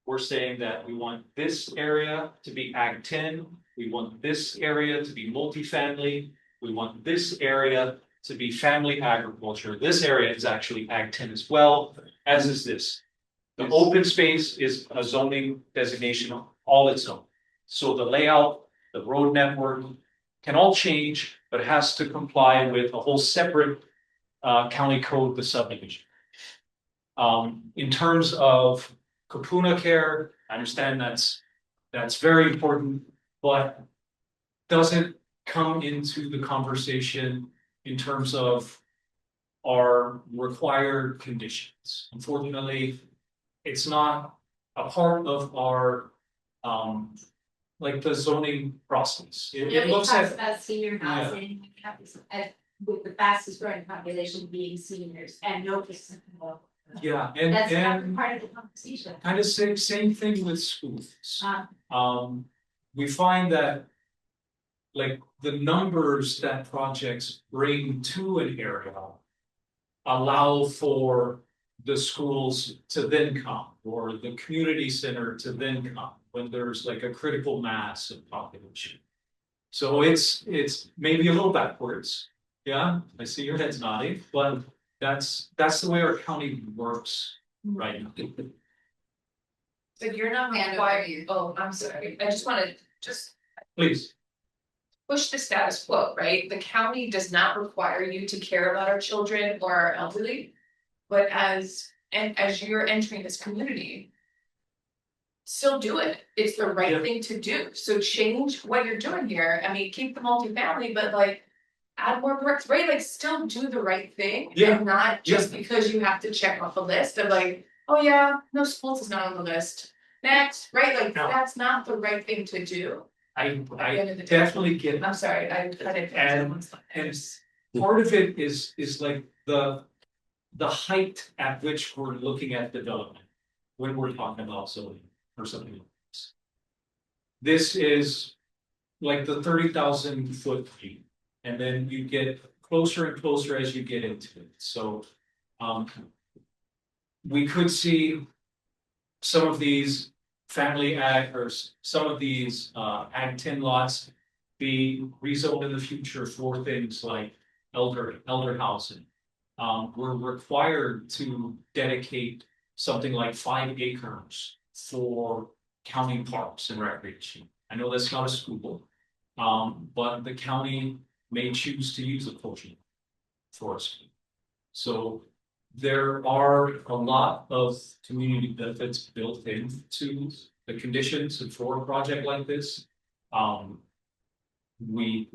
B: We're saying that we want this area to be Ag 10, we want this area to be multifamily, we want this area to be family agriculture. This area is actually Ag 10 as well, as is this. The open space is a zoning designation all its own. So the layout the road network can all change, but has to comply with a whole separate county code, the subdivision. In terms of kapuna care, I understand that's very important, but doesn't come into the conversation in terms of our required conditions. Unfortunately, it's not a part of our like the zoning process. It looks at
J: about senior housing, with the fastest growing population being seniors and no percent.
B: yeah,
J: That's not
B: and
J: part of the conversation.
B: kind of same thing with schools. We find that like the numbers that projects bring to an area allow for the schools to then come, or the community center to then come, when there's like a critical mass of population. So it's maybe a little backwards. Yeah, I see your heads nodding, but that's the way our county works right now.
D: But you're not
C: Hand over
D: required,
C: you.
D: oh, I'm sorry, I just wanna just
B: Please.
D: push the status quo, right? The county does not require you to care about our children or our elderly. But as you're entering this community, still do it. It's the right
B: Yeah.
D: thing to do. So change what you're doing here. I mean, keep the multifamily, but like add more bricks, right? Like still do the right thing.
B: Yeah.
D: And not just because you have to check off a list of like, oh yeah, no schools is not on the list. Next, right? Like
B: No.
D: that's not the right thing to do.
B: I
D: At the end of the day.
B: definitely get it.
D: I'm sorry, I didn't.
B: And part of it is like the height at which we're looking at development when we're talking about zoning or something like this. This is like the 30,000 foot view, and then you get closer and closer as you get into it. So we could see some of these family ag or some of these ag 10 lots be rezoned in the future for things like elder housing. We're required to dedicate something like 5 acres for county parks and recreation. I know that's not a school, but the county may choose to use a portion for a school. So there are a lot of community benefits built into the conditions and for a project like this. We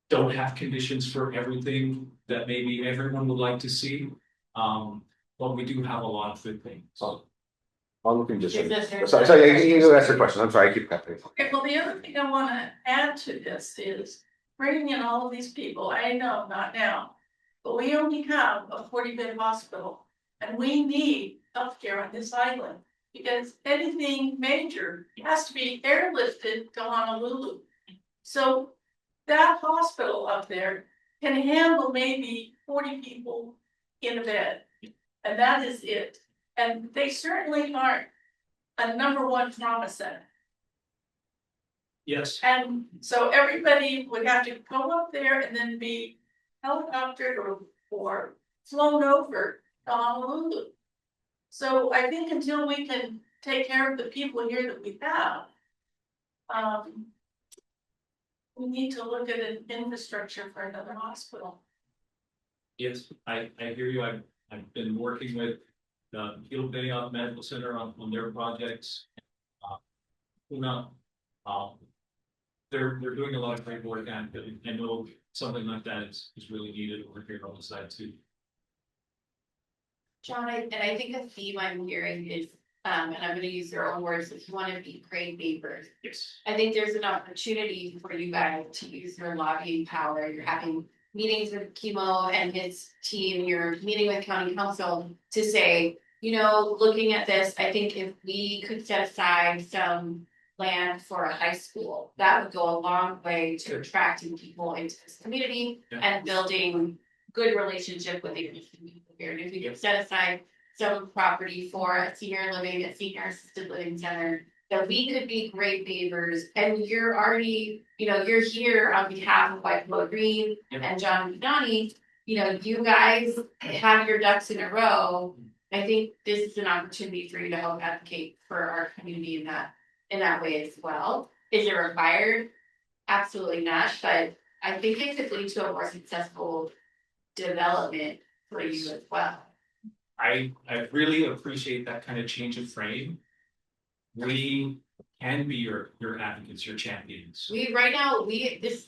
B: don't have conditions for everything that maybe everyone would like to see. But we do have a lot of good things.
E: On the condition.
J: Is this-
E: Sorry, you asked your question. I'm sorry, I keep cutting.
I: Okay, well, the other thing I wanna add to this is bringing in all of these people, I know, not now. But we only have a 40-bed hospital, and we need healthcare on this island. Because anything major has to be airlifted to Honolulu. So that hospital up there can handle maybe 40 people in a bed. And that is it. And they certainly aren't a #1 trauma center.
B: Yes.
I: And so everybody would have to go up there and then be helicoptered or flown over to Honolulu. So I think until we can take care of the people here that we have, we need to look at an infrastructure for another hospital.
B: Yes, I hear you. I've been working with the Kilo Medical Center on their projects. Kona, they're doing a lot of great work, and I know something like that is really needed over here on the side too.
C: John, and I think the theme I'm hearing is, and I'm gonna use their own words, if you wanna be great neighbors.
B: Yes.
C: I think there's an opportunity for you guys to use your lobbying power. You're having meetings with Kimo and his team, you're meeting with county council to say, looking at this, I think if we could set aside some land for a high school, that would go a long way to attracting people into this community and building good relationship with the community here. And if we could set aside some property for a senior assisted living center, that we could be great neighbors. And you're already, you're here on behalf of Waikoloa Green and John Donnie, you guys have your ducks in a row. I think this is an opportunity for you to help advocate for our community in that way as well. Is it required? Absolutely not, but I think it could lead to a more successful development for you as well.
B: I really appreciate that kind of change of frame. We can be your advocates, your champions.
C: Right now,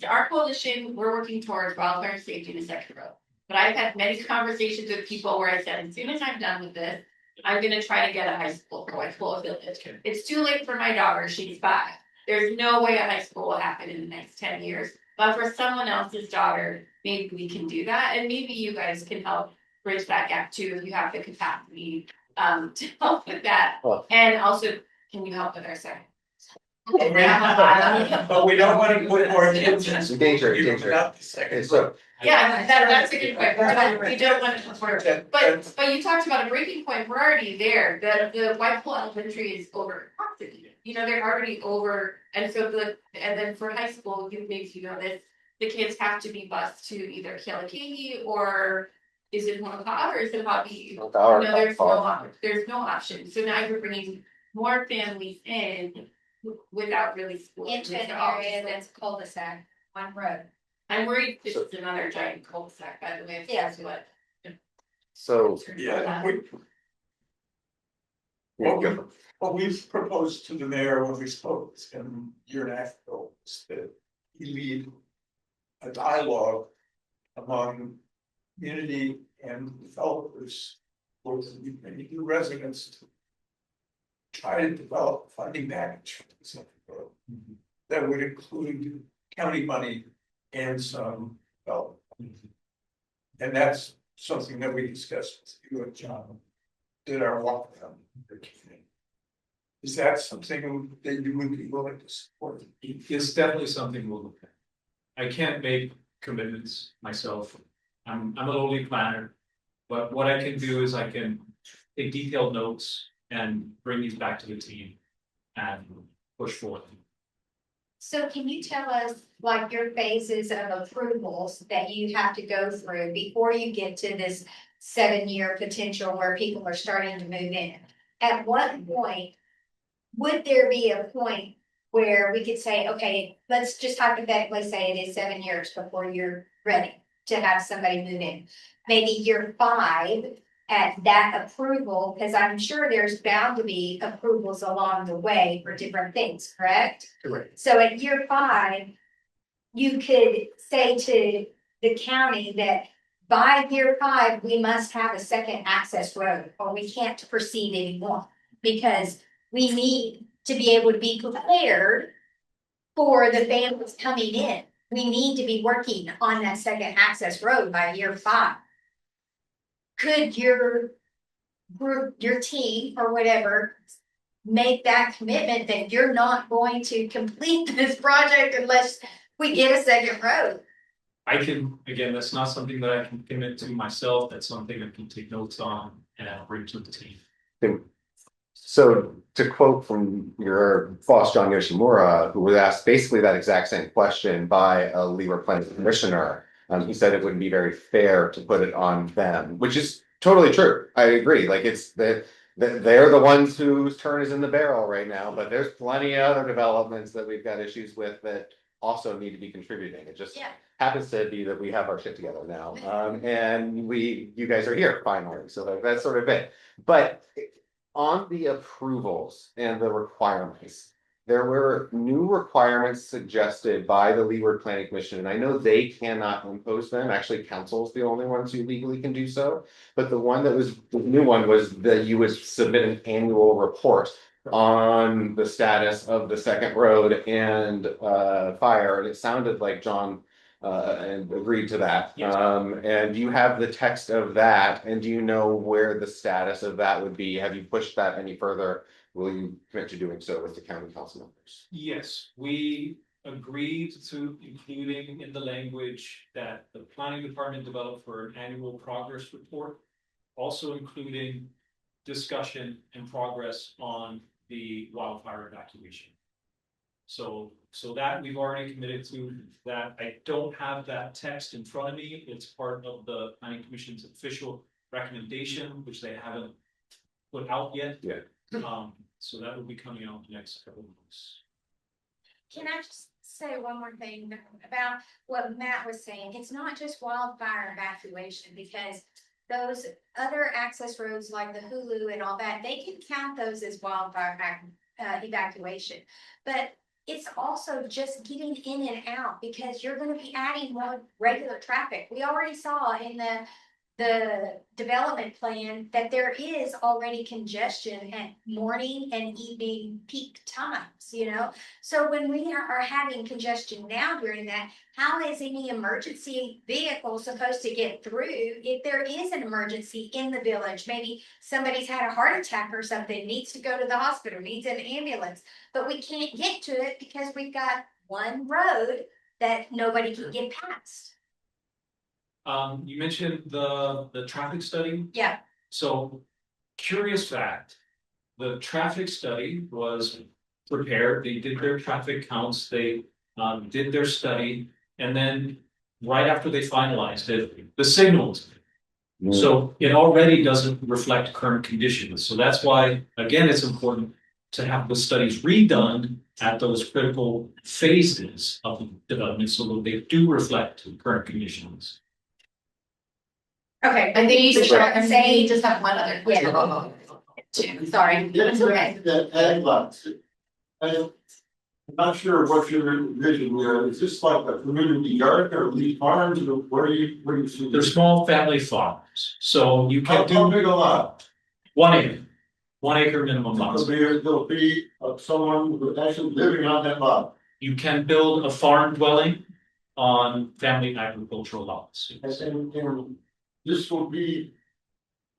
C: our coalition, we're working towards wildfire safety in the second row. But I've had many conversations with people where I said, as soon as I'm done with this, I'm gonna try to get a high school for Waikoloa Village. It's too late for my daughter, she's 5. There's no way a high school will happen in the next 10 years. But for someone else's daughter, maybe we can do that, and maybe you guys can help bridge that gap too, if you have the capacity to help with that.
E: Well-
C: And also, can you help with our second?
F: But we don't want to put more kids in.
E: Danger.
F: Not the
E: Okay,
F: second.
E: so,
C: Yeah, that's a good point. We don't want to support it. But you talked about a breaking point. We're already there. The Waikoloa Elementary is over. You know, they're already over, and so and then for high school, you know this, the kids have to be bused to either Kealakekee or is it Honoka'a or is it Hawaii? No, there's no option. So now you're bringing more families in without really school.
G: Into an area that's cul-de-sac, one road.
C: I'm worried this is another giant cul-de-sac, by the way. If that's what.
E: so.
F: Yeah,
E: Yeah,
F: what we've proposed to the mayor when we spoke a year and a half ago is that he lead a dialogue among community and developers, both many new residents, to try to develop funding package that would include county money and some development. And that's something that we discussed with you and John, did our walk around the community. Is that something that you would be willing to support?
B: It's definitely something we'll look at. I can't make commitments myself. I'm a lowly planner, but what I can do is I can take detailed notes and bring these back to the team and push forward.
G: So can you tell us like your phases of approvals that you have to go through before you get to this 7-year potential where people are starting to move in? At what point would there be a point where we could say, okay, let's just hypothetically say it is 7 years before you're ready to have somebody move in? Maybe year 5 at that approval, because I'm sure there's bound to be approvals along the way for different things, correct?
B: Correct.
G: So at year 5, you could say to the county that by year 5, we must have a second access road, or we can't proceed anymore. Because we need to be able to be prepared for the families coming in. We need to be working on that second access road by year 5. Could your group, your team or whatever, make that commitment that you're not going to complete this project unless we get a second road?
B: I can, again, that's not something that I can commit to myself. That's something I can take notes on and I'll bring to the team.
E: So to quote from your boss, John Yoshimura, who was asked basically that exact same question by a LEWER planning commissioner, he said it wouldn't be very fair to put it on them, which is totally true. I agree. Like it's they're the ones whose turn is in the barrel right now, but there's plenty of other developments that we've got issues with that also need to be contributing. It just happens to be that we have our shit together now, and you guys are here finally. So that's sort of it. But on the approvals and the requirements, there were new requirements suggested by the LEWER Planning Commission, and I know they cannot impose them. Actually, council's the only ones who legally can do so. But the new one was that you would submit an annual report on the status of the second road and fire. And it sounded like John and agreed to that.
B: Yes.
E: And you have the text of that, and do you know where the status of that would be? Have you pushed that any further? Will you commit to doing so with the county council members?
B: Yes, we agreed to including in the language that the planning department developed for an annual progress report, also including discussion and progress on the wildfire evacuation. So that we've already committed to that. I don't have that text in front of me. It's part of the planning commission's official recommendation, which they haven't put out yet.
E: Yeah.
B: So that will be coming out in the next couple of months.
G: Can I just say one more thing about what Matt was saying? It's not just wildfire evacuation, because those other access roads like the Hulu and all that, they can count those as wildfire evacuation. But it's also just getting in and out, because you're gonna be adding more regular traffic. We already saw in the development plan that there is already congestion at morning and evening peak times, you know? So when we are having congestion now during that, how is any emergency vehicle supposed to get through if there is an emergency in the village? Maybe somebody's had a heart attack or something, needs to go to the hospital, needs an ambulance, but we can't get to it because we've got one road that nobody can get past.
B: You mentioned the traffic study.
G: Yeah.
B: So, curious fact, the traffic study was prepared, they did their traffic counts, they did their study, and then right after they finalized it, the signals. So it already doesn't reflect current conditions, so that's why, again, it's important to have the studies redone at those critical phases of the development so that they do reflect current conditions.
C: Okay, I think you should say, you just have one other question. Sorry, it's okay.
K: That ag lots. I'm not sure what your vision there is. This like a community garden or these farms, or where you see?
B: They're small family farms, so you can
K: How
B: do
K: big a lot?
B: 1 acre. 1 acre minimum lots.
K: There'll be someone who actually living on that lot.
B: You can build a farm dwelling on family agricultural lots.
K: And this will be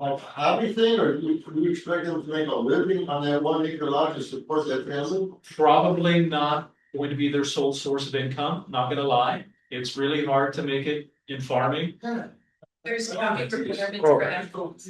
K: a hobby thing, or do you expect them to make a living on that 1 acre lot to support that family?
B: Probably not going to be their sole source of income, not gonna lie. It's really hard to make it in farming.
L: There's county requirements for ag lots.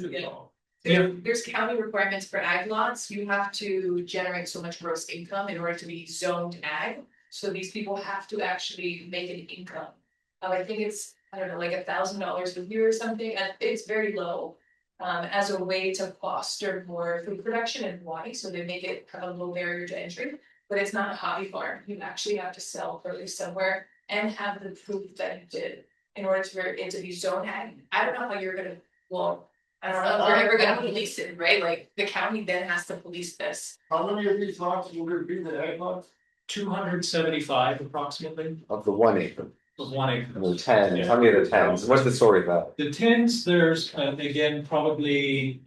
B: Yeah.
L: There's county requirements for ag lots. You have to generate so much gross income in order to be zoned ag. So these people have to actually make an income. I think it's, I don't know, like $1,000 a year or something, and it's very low. As a way to foster more food production in Hawaii, so they make it kind of a low barrier to entry. But it's not a hobby farm. You actually have to sell produce somewhere and have the proof that you did in order for it to be zone ag. I don't know how you're gonna, well, I don't know if you're ever gonna police it, right? Like the county then has to police this.
K: How many of these lots will there be, the ag lots?
B: 275 approximately
E: Of the 1 acre,
B: of 1 acre.
E: and the 10,
B: Yeah.
E: how many of the 10s? What's the story about?
B: The 10s, there's again, probably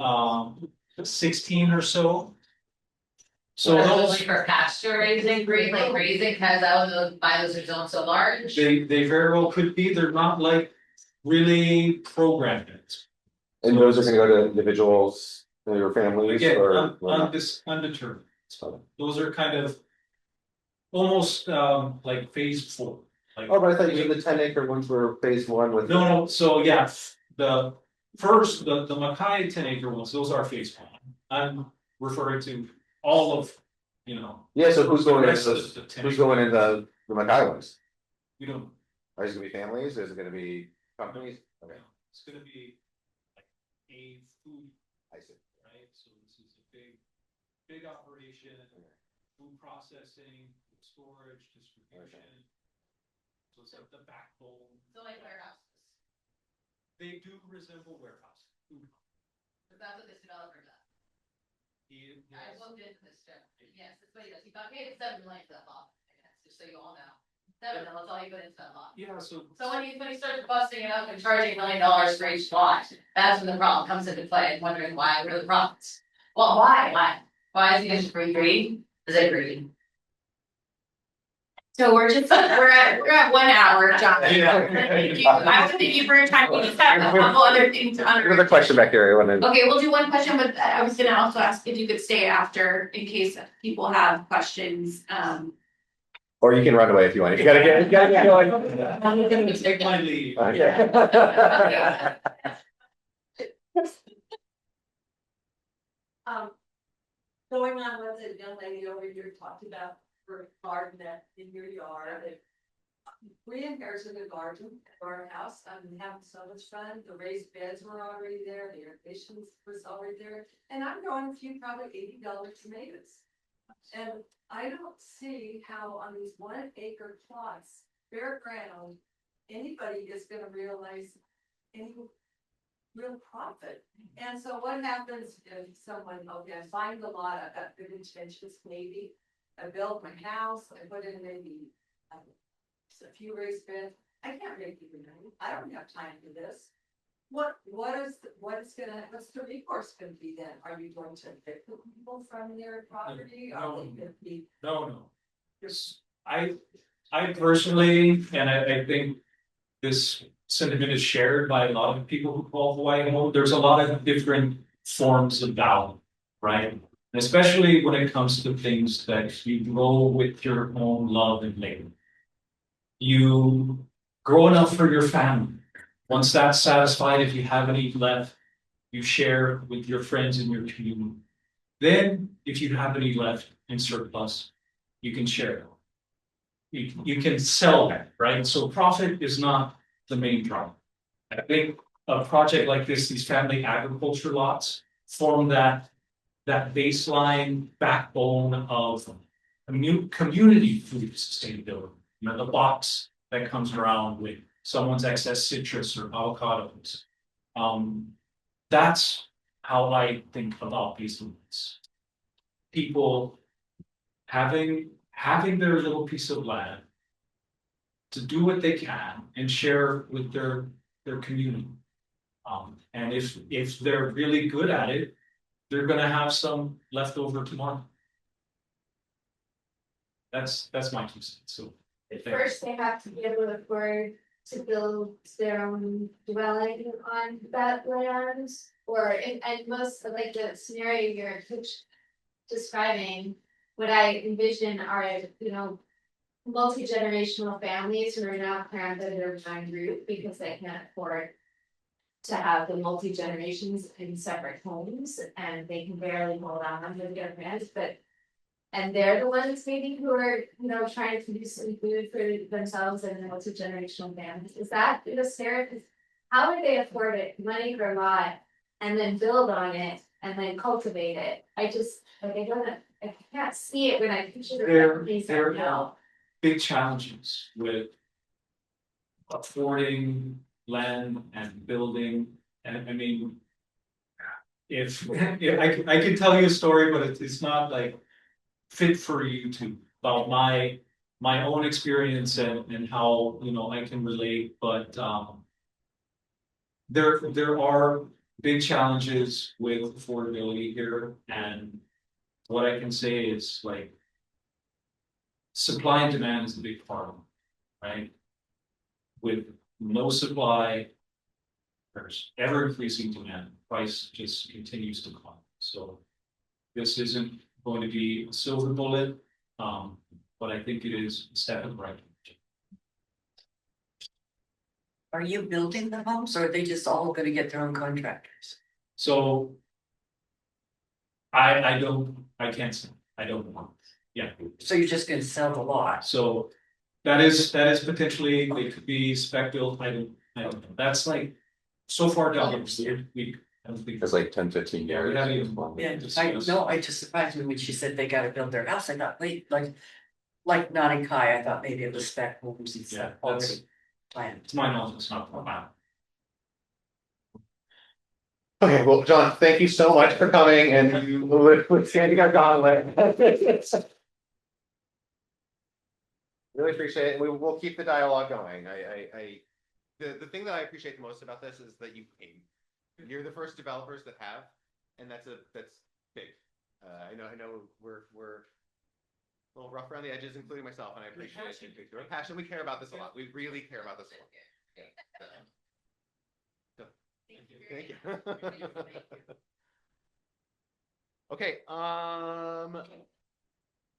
B: 16 or so. So those,
D: For pasture raising, like grazing, because why those are zoned so large.
B: they very well could be, they're not like really programmed.
E: And those are gonna go to individuals, or families,
B: Again,
E: or?
B: undetermined.
E: So-
B: Those are kind of almost like phase 4. Like,
E: Oh, but I thought you said the 10 acre ones were phase 1 with.
B: no, so yeah, the first, the Makai 10 acre ones, those are phase 1. I'm referring to all of, you know.
E: Yeah, so who's going
B: the
E: in
B: rest of
E: those,
B: the 10
E: who's
B: acre.
E: going in the Mackay ones?
B: We don't,
E: Are these gonna be families, is it gonna be companies? Okay,
B: it's gonna be like a food,
E: I see.
B: right? So this is a big operation, food processing, storage, distribution. So it's like the backbone.
D: So like warehouses,
B: They do resemble warehouse.
D: but that's what this developer does. I looked into this stuff, yes, that's what he does, he got paid $7 million for that lot, I guess, just so you all know. $7 million, that's all he put into that lot.
B: Yeah, so
D: So when he starts busting it up and charging $1 million for each lot, that's when the problem comes into play, and wondering why, where are the profits? Well, why is he just free greed? Is it greed?
C: So we're at 1 hour, John.
B: Yeah.
C: Thank you. I want to thank you for your time. We just have a couple other things to
E: Another question back here, I wanted.
C: Okay, we'll do one question, but I was gonna also ask if you could stay after in case people have questions.
E: Or you can run away if you want, you gotta get going.
B: I'm gonna take my leave.
E: Okay.
I: Going on what the young lady over here talked about for a garden that in your yard. We inherited a garden at our house. I've been having so much fun. The raised beds were already there, the irrigation was already there, and I'm growing a few probably $80 tomatoes.
M: And I don't see how on these 1 acre plots, bare ground, anybody is gonna realize any real profit. And so what happens if someone, okay, I find the lot, I've got good intentions, maybe, I build my house, I put in maybe a few raised beds, I can't make even money, I don't have time for this. What's the recourse gonna be then? Are you going to evict the people from their property? Are they gonna be?
B: No. Yes, I personally, and I think this sentiment is shared by a lot of people who call Hawaii home. There's a lot of different forms of value, right? And especially when it comes to things that you grow with your own love and labor. You grow enough for your family. Once that's satisfied, if you have any left, you share with your friends in your community. Then, if you have any left in surplus, you can share it. You can sell that, right? So profit is not the main problem. I think a project like this, these family agriculture lots, form that baseline backbone of community food sustainability. You know, the box that comes around with someone's excess citrus or avocados. That's how I think about these lots. People having their little piece of land to do what they can and share with their community. And if they're really good at it, they're gonna have some left over tomorrow. That's my 2 cents. So
J: First, they have to be able to afford to build their own dwelling on that land, or and most of like the scenario you're describing, what I envision are, multi-generational families who are now crammed under one roof because they can't afford to have the multi-generations in separate homes, and they can barely hold on to their rent, and they're the ones maybe who are, trying to produce some food for themselves and the multi-generational families. Is that the stereotype? How would they afford it, money for a lot, and then build on it and then cultivate it? I can't see it when I picture the
B: there are big challenges with affording land and building. And I mean, if I could tell you a story, but it's not like fit for YouTube about my own experience and how I can relate, but there are big challenges with affordability here, and what I can say is like supply and demand is the big problem, right? With no supply, there's ever increasing demand, price just continues to climb. So this isn't going to be a silver bullet, but I think it is a step in the right direction.
N: Are you building the homes, or are they just all gonna get their own contractors?
B: So I can't say, I don't want, yeah.
N: So you're just gonna sell the lot?
B: So that is potentially, it could be spec built, I don't know, that's like so far down the road, I don't think.
E: It's like 10-15
B: Yeah, we
E: years.
B: haven't even.
N: I just surprised me when she said they gotta build their house. I thought, wait, like Notting Kai, I thought maybe it was spec homes and
B: Yeah,
N: stuff
B: that's,
N: already planned.
B: to my knowledge, it's not bad.
A: Okay, well, John, thank you so much for coming and you with standing our gauntlet. Really appreciate it. We'll keep the dialogue going. The thing that I appreciate the most about this is that you came. You're the first developers that have, and that's big. I know we're a little rough around the edges, including myself, and I appreciate it. We're passionate. We care about this a lot. We really care about this a lot. So, thank you. Okay.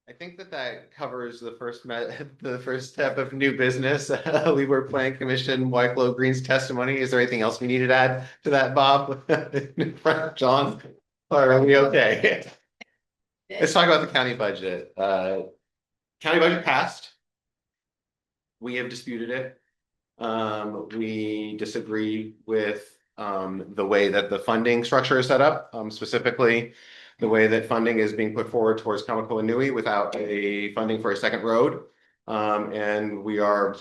A: I think that covers the first step of new business. WEER Planning Commission, Waikoloa Green's testimony. Is there anything else we needed to add to that, Bob? John? Or are we okay? Let's talk about the county budget. County budget passed. We have disputed it. We disagree with the way that the funding structure is set up, specifically the way that funding is being put forward towards Kamakula Nui without a funding for a second road. And we are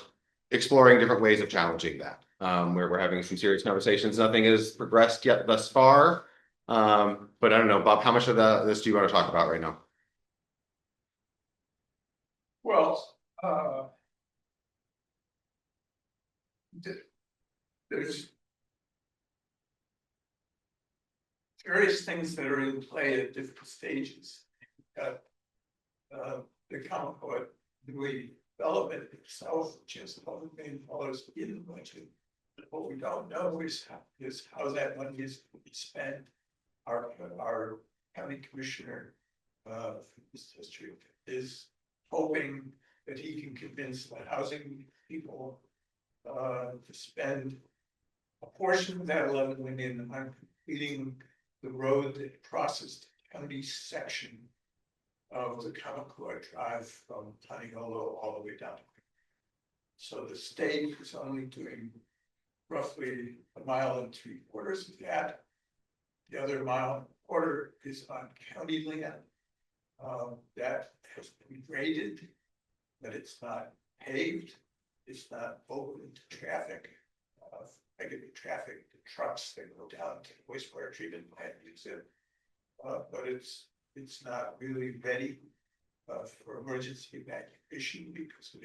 A: exploring different ways of challenging that. Where we're having some serious conversations. Nothing has progressed yet thus far. But I don't know, Bob, how much of this do you want to talk about right now?
F: Well, there's various things that are in play at different stages. The Kamakua Nui development itself, which is $11 million in the budget. What we don't know is how that money is to be spent. Our county commissioner for this district is hoping that he can convince the housing people to spend a portion of that 11 million on completing the road that crosses the county section of the Kamakua Drive from Lāhainā all the way down. So the state is only doing roughly 1.75 miles of that. The other 1.25 miles is on county land that has been graded, but it's not paved. It's not open to traffic, regular traffic, the trucks that go down to the wastewater treatment plant use it. But it's not really ready for emergency evacuation because it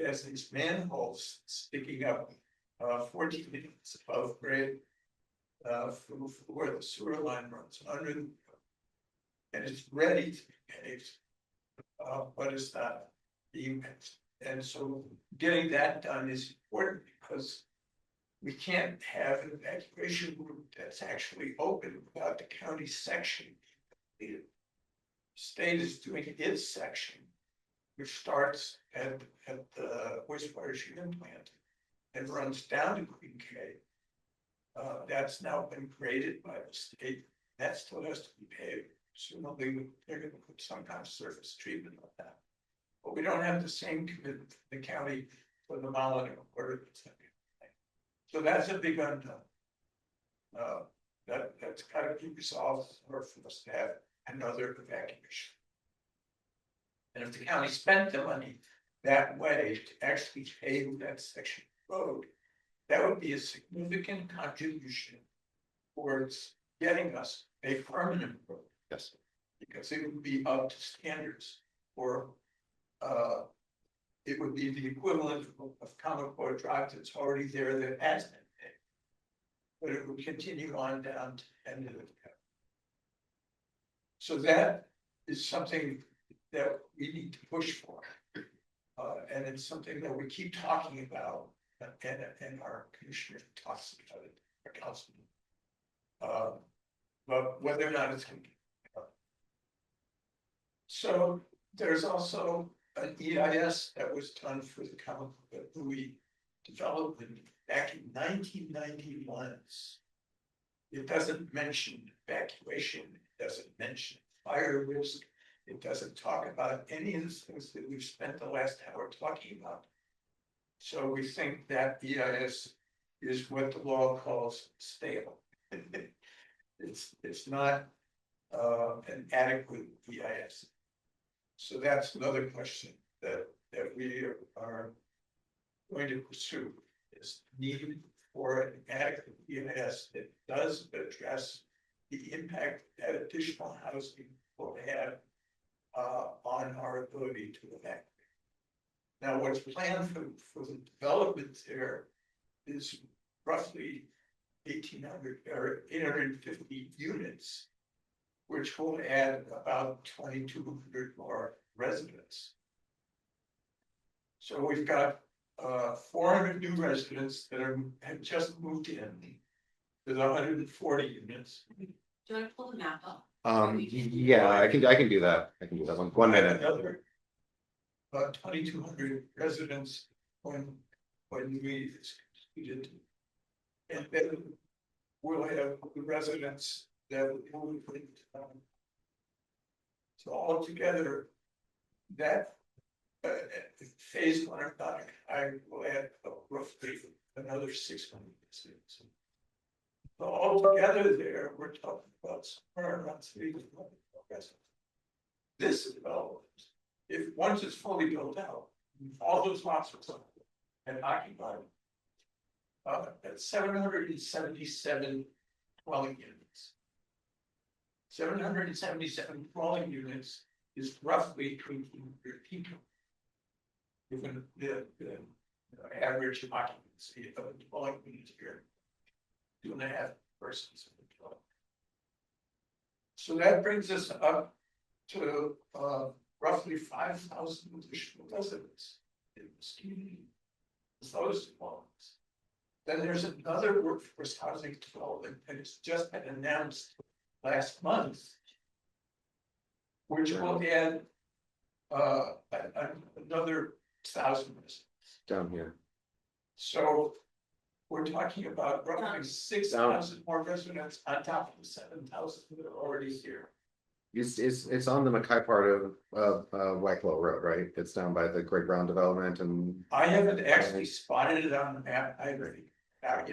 F: has these manholes sticking up 14 meters above grade from where the sewer line runs under the, and it's ready to be paved, but it's not being paved. And so getting that done is important because we can't have an evacuation route that's actually open without the county section being completed. The state is doing its section, which starts at the wastewater treatment plant and runs down to Queen K. That's now been graded by the state. That still has to be paved. Presumably, they're going to put some kind of surface treatment on that. But we don't have the same commitment from the county for the 1.25 miles. So that's a big unknown. That's got to be resolved or for us to have another evacuation. And if the county spent the money that way to actually pave that section of road, that would be a significant contribution towards getting us a permanent road.
A: Yes.
F: Because it would be up to standards, or it would be the equivalent of Kamakua Drive that's already there that has been paved. But it would continue on down to the end of the county. So that is something that we need to push for. And it's something that we keep talking about, and our commissioner talks about it, our councilman. But whether or not it's going to be. So there's also an EIS that was done for the Kamakua Nui development back in 1991. It doesn't mention evacuation, it doesn't mention fire risk, it doesn't talk about any of the things that we've spent the last hour talking about. So we think that EIS is what the law calls stale. It's not an adequate EIS. So that's another question that we are going to pursue, is need for an adequate EIS that does address the impact that additional housing will have on our ability to evacuate. Now, what's planned for the development there is roughly 1,800 or 850 units, which will add about 2,200 more residents. So we've got 400 new residents that have just moved in. There's 140 units.
C: Do you want to pull the map up?
A: Yeah, I can do that. I can do that one minute.
F: Another 2,200 residents when we is completed. And then we'll have the residents that will move in. So altogether, that phase 1 of I will add roughly another 600 residents. Altogether there, we're talking about somewhere around 3 to 4 residents. This development, if once it's fully built out, all those lots are sold and occupied. At 777 dwelling units. 777 dwelling units is roughly 1,800 people. Given the average occupancy of a dwelling unit here, 2.5 persons in the dwelling. So that brings us up to roughly 5,000 additional residents in this community. Those dwellings. Then there's another workforce housing development that has just been announced last month, which will add another 1,000 residents
A: Down here.
F: So we're talking about roughly 6,000 more residents on top of the 7,000 that are already here.
A: It's on the Mackay part of Waikoloa Road, right? It's down by the Greg Brown development and.
F: I haven't actually spotted it on the map.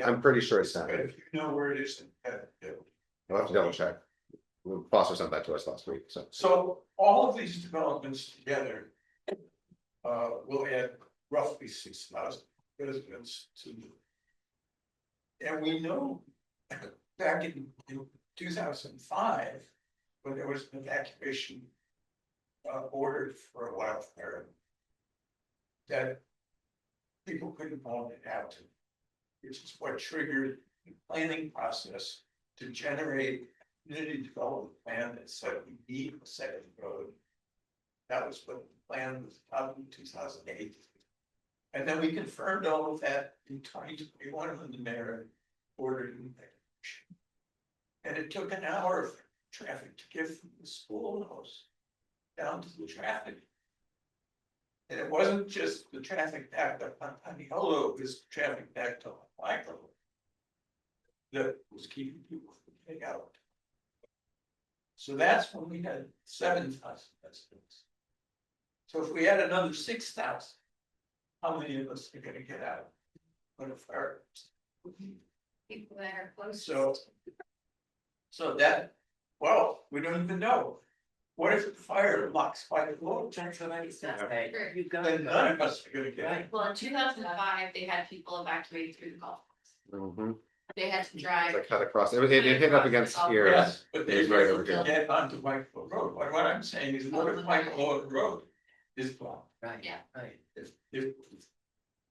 A: I'm pretty sure it's down
F: But
A: there.
F: if you know where it is,
A: I'll have to double check. Foster sent that to us last week, so.
F: So all of these developments together will add roughly 6,000 residents to. And we know back in 2005, when there was an evacuation ordered for a wildfire, that people couldn't own it out, which is what triggered the planning process to generate a community development plan that said we need a second road. That was what the plan was out in 2008. And then we confirmed all of that in 2021 when the mayor ordered an evacuation. And it took an hour of traffic to get from the schoolhouse down to the traffic. And it wasn't just the traffic backed up on Hō'oleʻo, it was traffic backed up on Waikoloa that was keeping people from getting out. So that's when we had 7,000 residents. So if we had another 6,000, how many of us are gonna get out when a fire?
C: People that are close.
F: So that, well, we don't even know. What if the fire locks Waikoloa?
N: That's what I said.
C: Sure.
N: You got
F: Then none of us are gonna get out.
C: Well, in 2005, they had people evacuate through the golf course.
A: Mhm.
C: They had to drive.
A: Like cut across, it hit up against here.
F: Yes, but
A: It
F: they
A: was right over
F: didn't
A: here.
F: get onto Waikoloa Road. What I'm saying is, what if Waikoloa Road is blocked?
N: Right,
C: Yeah.
N: right.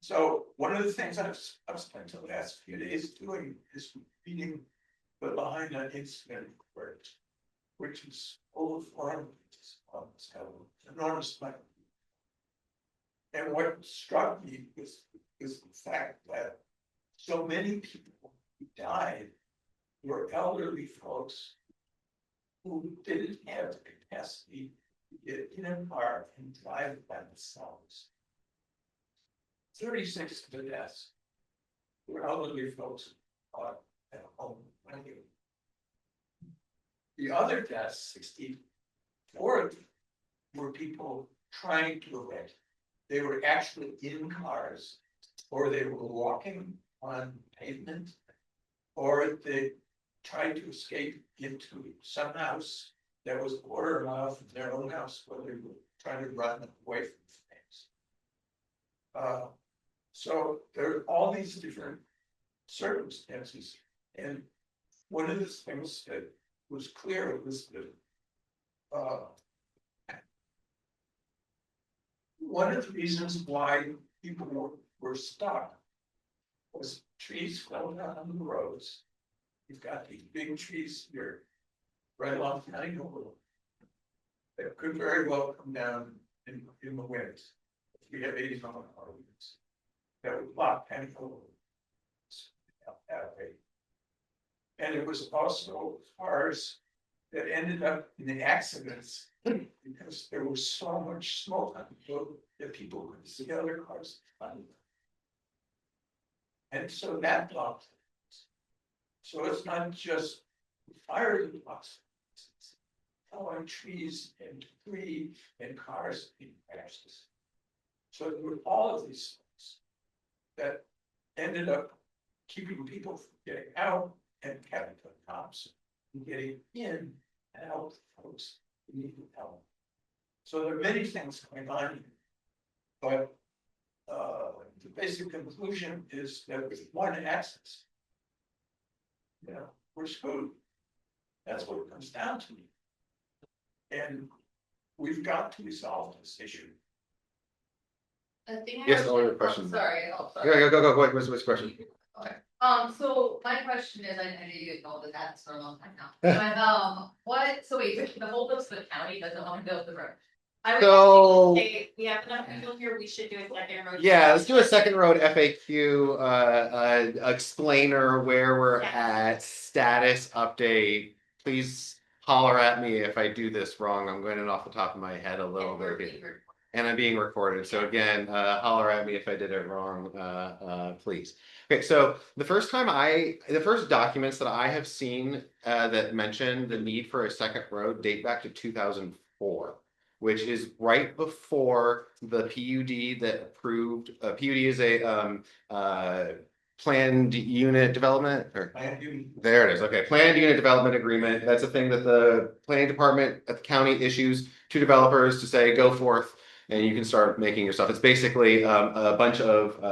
F: So one of the things I've spent the last few days doing is reading the Lāhainā incident report, which is full of forms of enormous money. And what struck me is the fact that so many people who died were elderly folks who didn't have the capacity to get in a car and drive by themselves. 36 of the deaths were elderly folks at home. The other deaths, 64 of them, were people trying to evacuate. They were actually in cars, or they were walking on pavement, or they tried to escape into some house that was a quarter mile from their own house, where they were trying to run away from flames. So there are all these different circumstances, and one of the things that was clear was that one of the reasons why people were stuck was trees fell down on the roads. You've got these big trees here, right along Lāhainā Lessons. They could very well come down in the wind. If we have 80 mile an hour winds, that would block Lāhainā Lessons that way. And it was also cars that ended up in accidents because there was so much smoke on the road that people could see other cars. And so that blocked it. So it's not just fire that blocks it, it's falling trees and debris and cars being crashed. So there were all of these things that ended up keeping people from getting out and Kevin Thompson, getting in and out folks who need help. So there are many things going on, but the basic conclusion is that with one access, we're screwed. That's what it comes down to. And we've got to resolve this issue.
A: Yes, all your questions.
L: Sorry.
A: Go, what's the question?
L: Okay. So my question is, I know you guys know the that's for a long time now. But so wait, the whole of the county doesn't want to build the road.
C: I would
A: So-
C: actually say we have enough people here, we should do a second road.
A: Yeah, let's do a second road FAQ, explainer where we're at, status update. Please holler at me if I do this wrong. I'm going off the top of my head a little bit. And I'm being recorded. So again, holler at me if I did it wrong, please. Okay, so the first documents that I have seen that mention the need for a second road date back to 2004. Which is right before the PUD that approved, PUD is a planned unit development, or there it is, okay, planned unit development agreement. That's a thing that the planning department at the county issues to developers to say, go forth and you can start making your stuff. It's basically a bunch of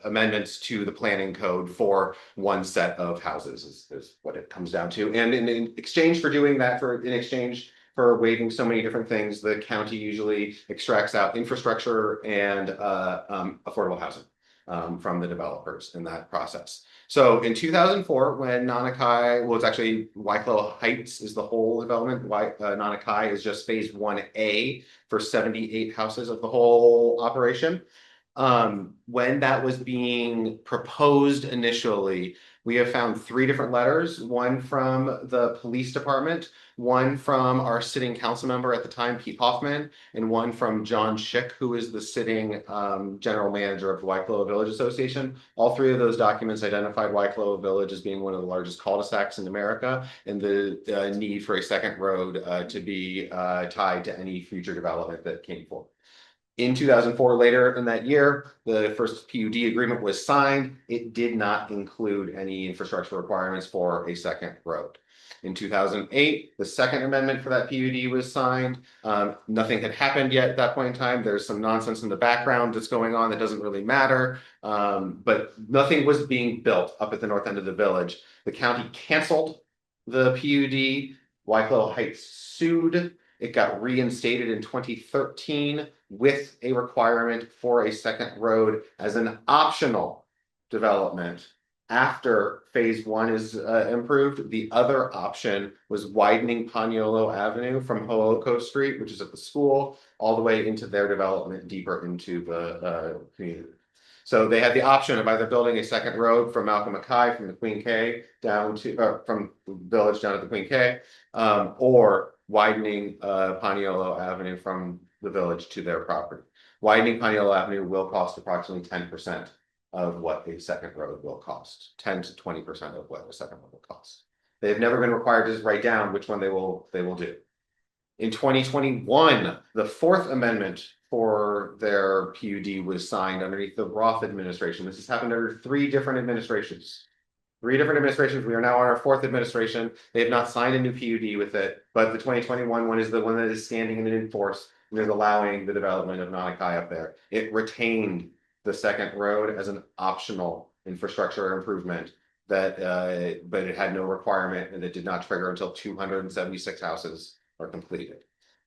A: amendments to the planning code for one set of houses is what it comes down to. And in exchange for doing that, for waiving so many different things, the county usually extracts out infrastructure and affordable housing from the developers in that process. So in 2004, when Nanakai, well, it's actually Waikoloa Heights is the whole development. Nanakai is just phase 1A for 78 houses of the whole operation. When that was being proposed initially, we have found 3 different letters, one from the police department, one from our sitting council member at the time, Pete Hoffman, and one from John Schick, who is the sitting general manager of the Waikoloa Village Association. All 3 of those documents identified Waikoloa Village as being one of the largest cul-de-sacs in America and the need for a second road to be tied to any future development that came forward. In 2004, later in that year, the first PUD agreement was signed. It did not include any infrastructure requirements for a second road. In 2008, the second amendment for that PUD was signed. Nothing had happened yet at that point in time. There's some nonsense in the background that's going on that doesn't really matter. But nothing was being built up at the north end of the village. The county canceled the PUD. Waikoloa Heights sued. It got reinstated in 2013 with a requirement for a second road as an optional development. After phase 1 is improved, the other option was widening Paniolo Avenue from HELCO Street, which is at the school, all the way into their development deeper into the community. So they had the option of either building a second road from Malcolm Mackay from the Queen K down to from the village down to the Queen K, or widening Paniolo Avenue from the village to their property. Widening Paniolo Avenue will cost approximately 10% of what a second road will cost, 10 to 20% of what a second road will cost. They've never been required to just write down which one they will do. In 2021, the 4th amendment for their PUD was signed underneath the Roth administration. This has happened under 3 different administrations. 3 different administrations. We are now on our 4th administration. They have not signed a new PUD with it, but the 2021 one is the one that is standing and in force and is allowing the development of Nanakai up there. It retained the second road as an optional infrastructure improvement that, but it had no requirement and it did not trigger until 276 houses are completed.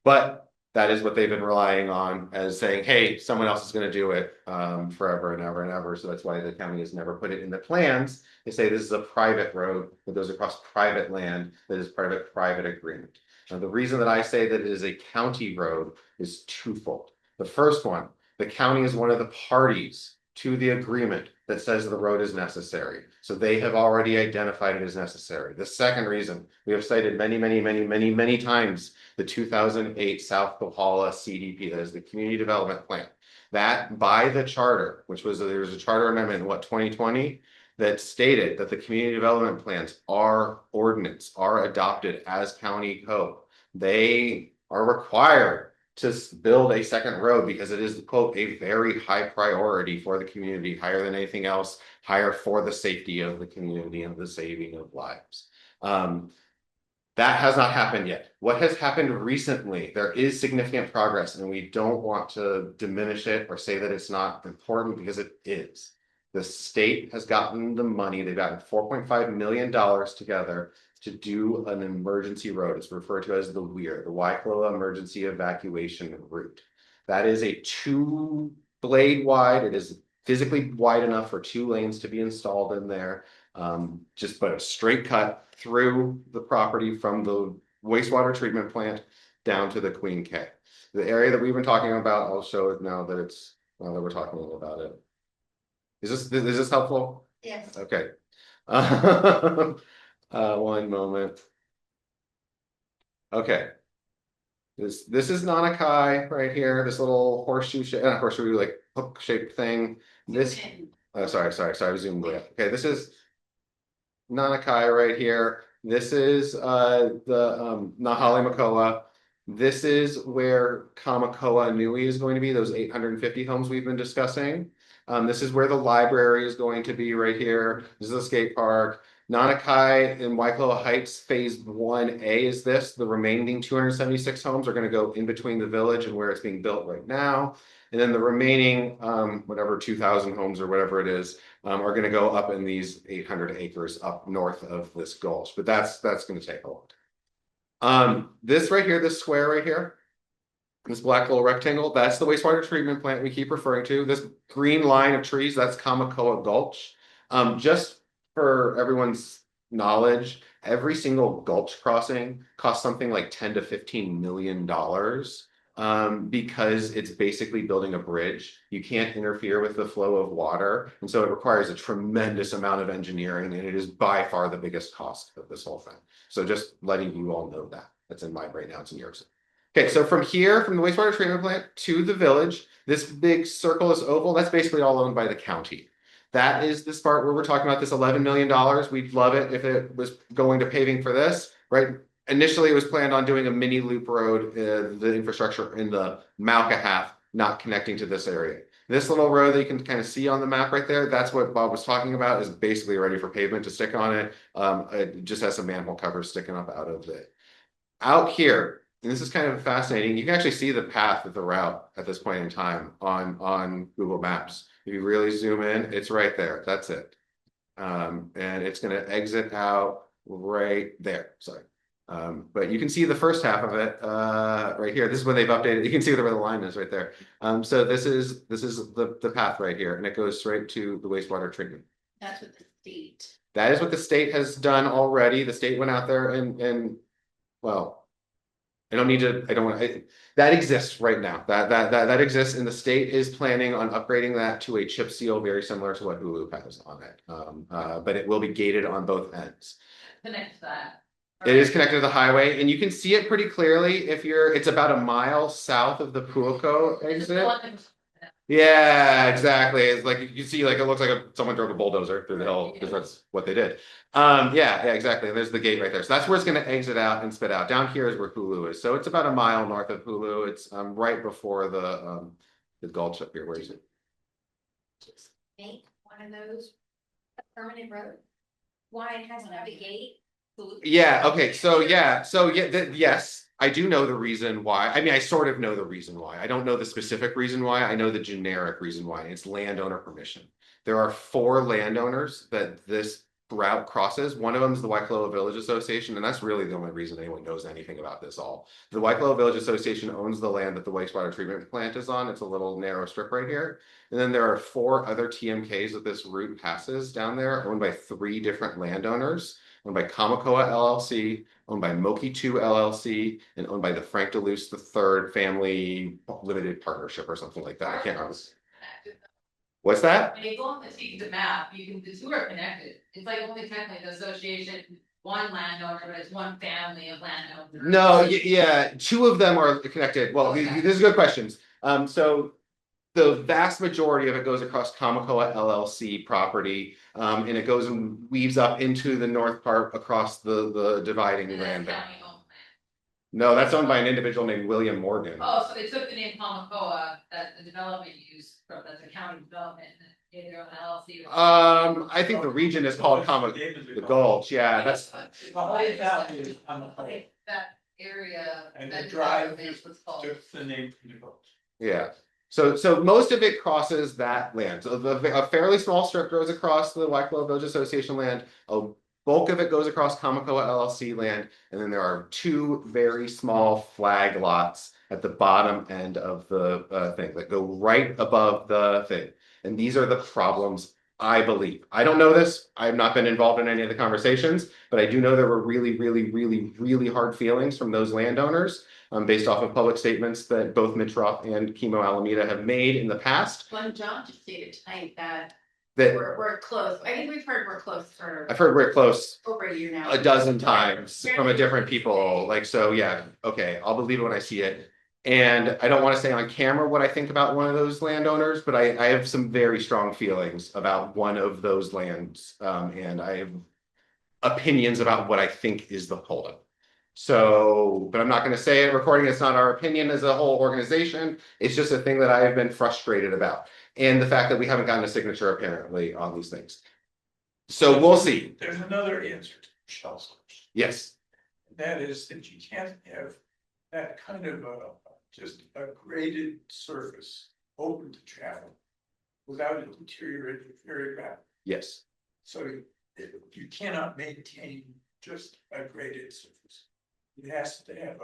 A: But that is what they've been relying on as saying, hey, someone else is going to do it forever and ever and ever. So that's why the county has never put it in the plans. They say this is a private road that goes across private land that is part of a private agreement. Now, the reason that I say that it is a county road is twofold. The first one, the county is one of the parties to the agreement that says the road is necessary. So they have already identified it as necessary. The second reason, we have cited many times the 2008 South Kohala CDP, that is the Community Development Plan. That by the charter, which was, there was a charter amendment in 2020 that stated that the community development plans are ordinance, are adopted as county code. They are required to build a second road because it is, quote, a very high priority for the community, higher than anything else, higher for the safety of the community and the saving of lives. That has not happened yet. What has happened recently, there is significant progress, and we don't want to diminish it or say that it's not important because it is. The state has gotten the money, they've gotten $4.5 million together to do an emergency road. It's referred to as the WEER, the Waikoloa Emergency Evacuation Route. That is a 2-blade wide. It is physically wide enough for 2 lanes to be installed in there. Just but a straight cut through the property from the wastewater treatment plant down to the Queen K. The area that we've been talking about, I'll show it now that it's now that we're talking about it. Is this helpful?
G: Yes.
A: Okay. One moment. Okay. This is Nanakai right here. This little horseshoe like hook shaped thing. This. Sorry. I zoomed way up. Okay, this is Nanakai right here. This is the Nahali Makoa. This is where Kamakoa Nui is going to be, those 850 homes we've been discussing. This is where the library is going to be right here. This is the skate park. Nanakai and Waikoloa Heights Phase 1A is this. The remaining 276 homes are going to go in between the village and where it's being built right now. And then the remaining, whatever 2,000 homes or whatever it is, are going to go up in these 800 acres up north of this gulch. But that's going to take a long time. This right here, this square right here, this black little rectangle, that's the wastewater treatment plant we keep referring to. This green line of trees, that's Kamakoa Gulch. Just for everyone's knowledge, every single gulch crossing costs something like $10 to $15 million. Because it's basically building a bridge. You can't interfere with the flow of water. And so it requires a tremendous amount of engineering, and it is by far the biggest cost of this whole thing. So just letting you all know that. That's in mind right now, it's in yours. Okay, so from here, from the wastewater treatment plant to the village, this big circle is oval. That's basically all owned by the county. That is this part where we're talking about this $11 million. We'd love it if it was going to paving for this, right? Initially, it was planned on doing a mini loop road, the infrastructure in the Mauka half, not connecting to this area. This little road that you can kind of see on the map right there, that's what Bob was talking about, is basically ready for pavement to stick on it. It just has some manhole covers sticking up out of it. Out here, and this is kind of fascinating, you can actually see the path of the route at this point in time on Google Maps. If you really zoom in, it's right there. That's it. And it's going to exit out right there. Sorry. But you can see the first half of it right here. This is when they've updated. You can see where the line is right there. So this is the path right here, and it goes straight to the wastewater treatment.
C: That's what the state.
A: That is what the state has done already. The state went out there and well, that exists right now. That exists, and the state is planning on upgrading that to a chip seal very similar to what Hulu has on it. But it will be gated on both ends.
D: Connect that.
A: It is connected to the highway, and you can see it pretty clearly if it's about a mile south of the Puoko exit. Yeah, exactly. It's like you can see, like it looks like someone drove a bulldozer through the hill because that's what they did. Yeah, exactly. There's the gate right there. So that's where it's going to exit out and spit out. Down here is where Hulu is. So it's about a mile north of Hulu. It's right before the gulch up here. Where is it?
G: Make one of those a permanent road. Why it hasn't have a gate?
A: Yeah. Okay. Yes, I do know the reason why. I mean, I sort of know the reason why. I don't know the specific reason why. I know the generic reason why. It's landowner permission. There are 4 landowners that this route crosses. One of them is the Waikoloa Village Association, and that's really the only reason anyone knows anything about this all. The Waikoloa Village Association owns the land that the wastewater treatment plant is on. It's a little narrow strip right here. And then there are 4 other TMKs that this route passes down there, owned by 3 different landowners. Owned by Kamakoa LLC, owned by Moki 2 LLC, and owned by the Frank DeLuce III Family Limited Partnership or something like that. I can't remember. What's that?
D: When you go on the map, the 2 are connected. It's like only technically the association, one landowner, but it's one family of landowners.
A: No, yeah, 2 of them are connected. Well,
D: Okay.
A: These are good questions. So the vast majority of it goes across Kamakoa LLC property, and it goes and weaves up into the north part across the dividing land. No, that's owned by an individual named William Morgan.
D: Oh, so they took the name Kamakōa that the development used from the county development and gave their own LLC.
A: I think the region is called the Gulch, yeah, that's,
D: That area.
F: And
D: that
F: the drive
D: development was called.
F: Just the name from the boat.
A: yeah. So most of it crosses that land. So a fairly small strip goes across the Waikoloa Village Association land. A bulk of it goes across Kamakōa LLC land, and then there are two very small flag lots at the bottom end of the thing that go right above the thing. And these are the problems, I believe. I don't know this. I've not been involved in any of the conversations, but I do know there were really hard feelings from those landowners. Based off of public statements that both Mitch Roth and Kimo Alameda have made in the past.
C: Well, John just stated tonight that
A: That
C: we're close. I think we've heard we're close for
A: I've heard we're close
C: over a year now.
A: a dozen times from a different people. Like, so yeah, okay, I'll believe it when I see it. And I don't want to say on camera what I think about one of those landowners, but I have some very strong feelings about one of those lands. And I have opinions about what I think is the holdup. So, but I'm not going to say it. Recording, it's not our opinion as a whole organization. It's just a thing that I have been frustrated about. And the fact that we haven't gotten a signature apparently on these things. So we'll see.
F: There's another answer to Michelle's question.
A: Yes.
F: That is that you can't have that kind of just a graded surface open to travel without it deteriorating very rapidly.
A: Yes.
F: So you cannot maintain just a graded surface. It has to have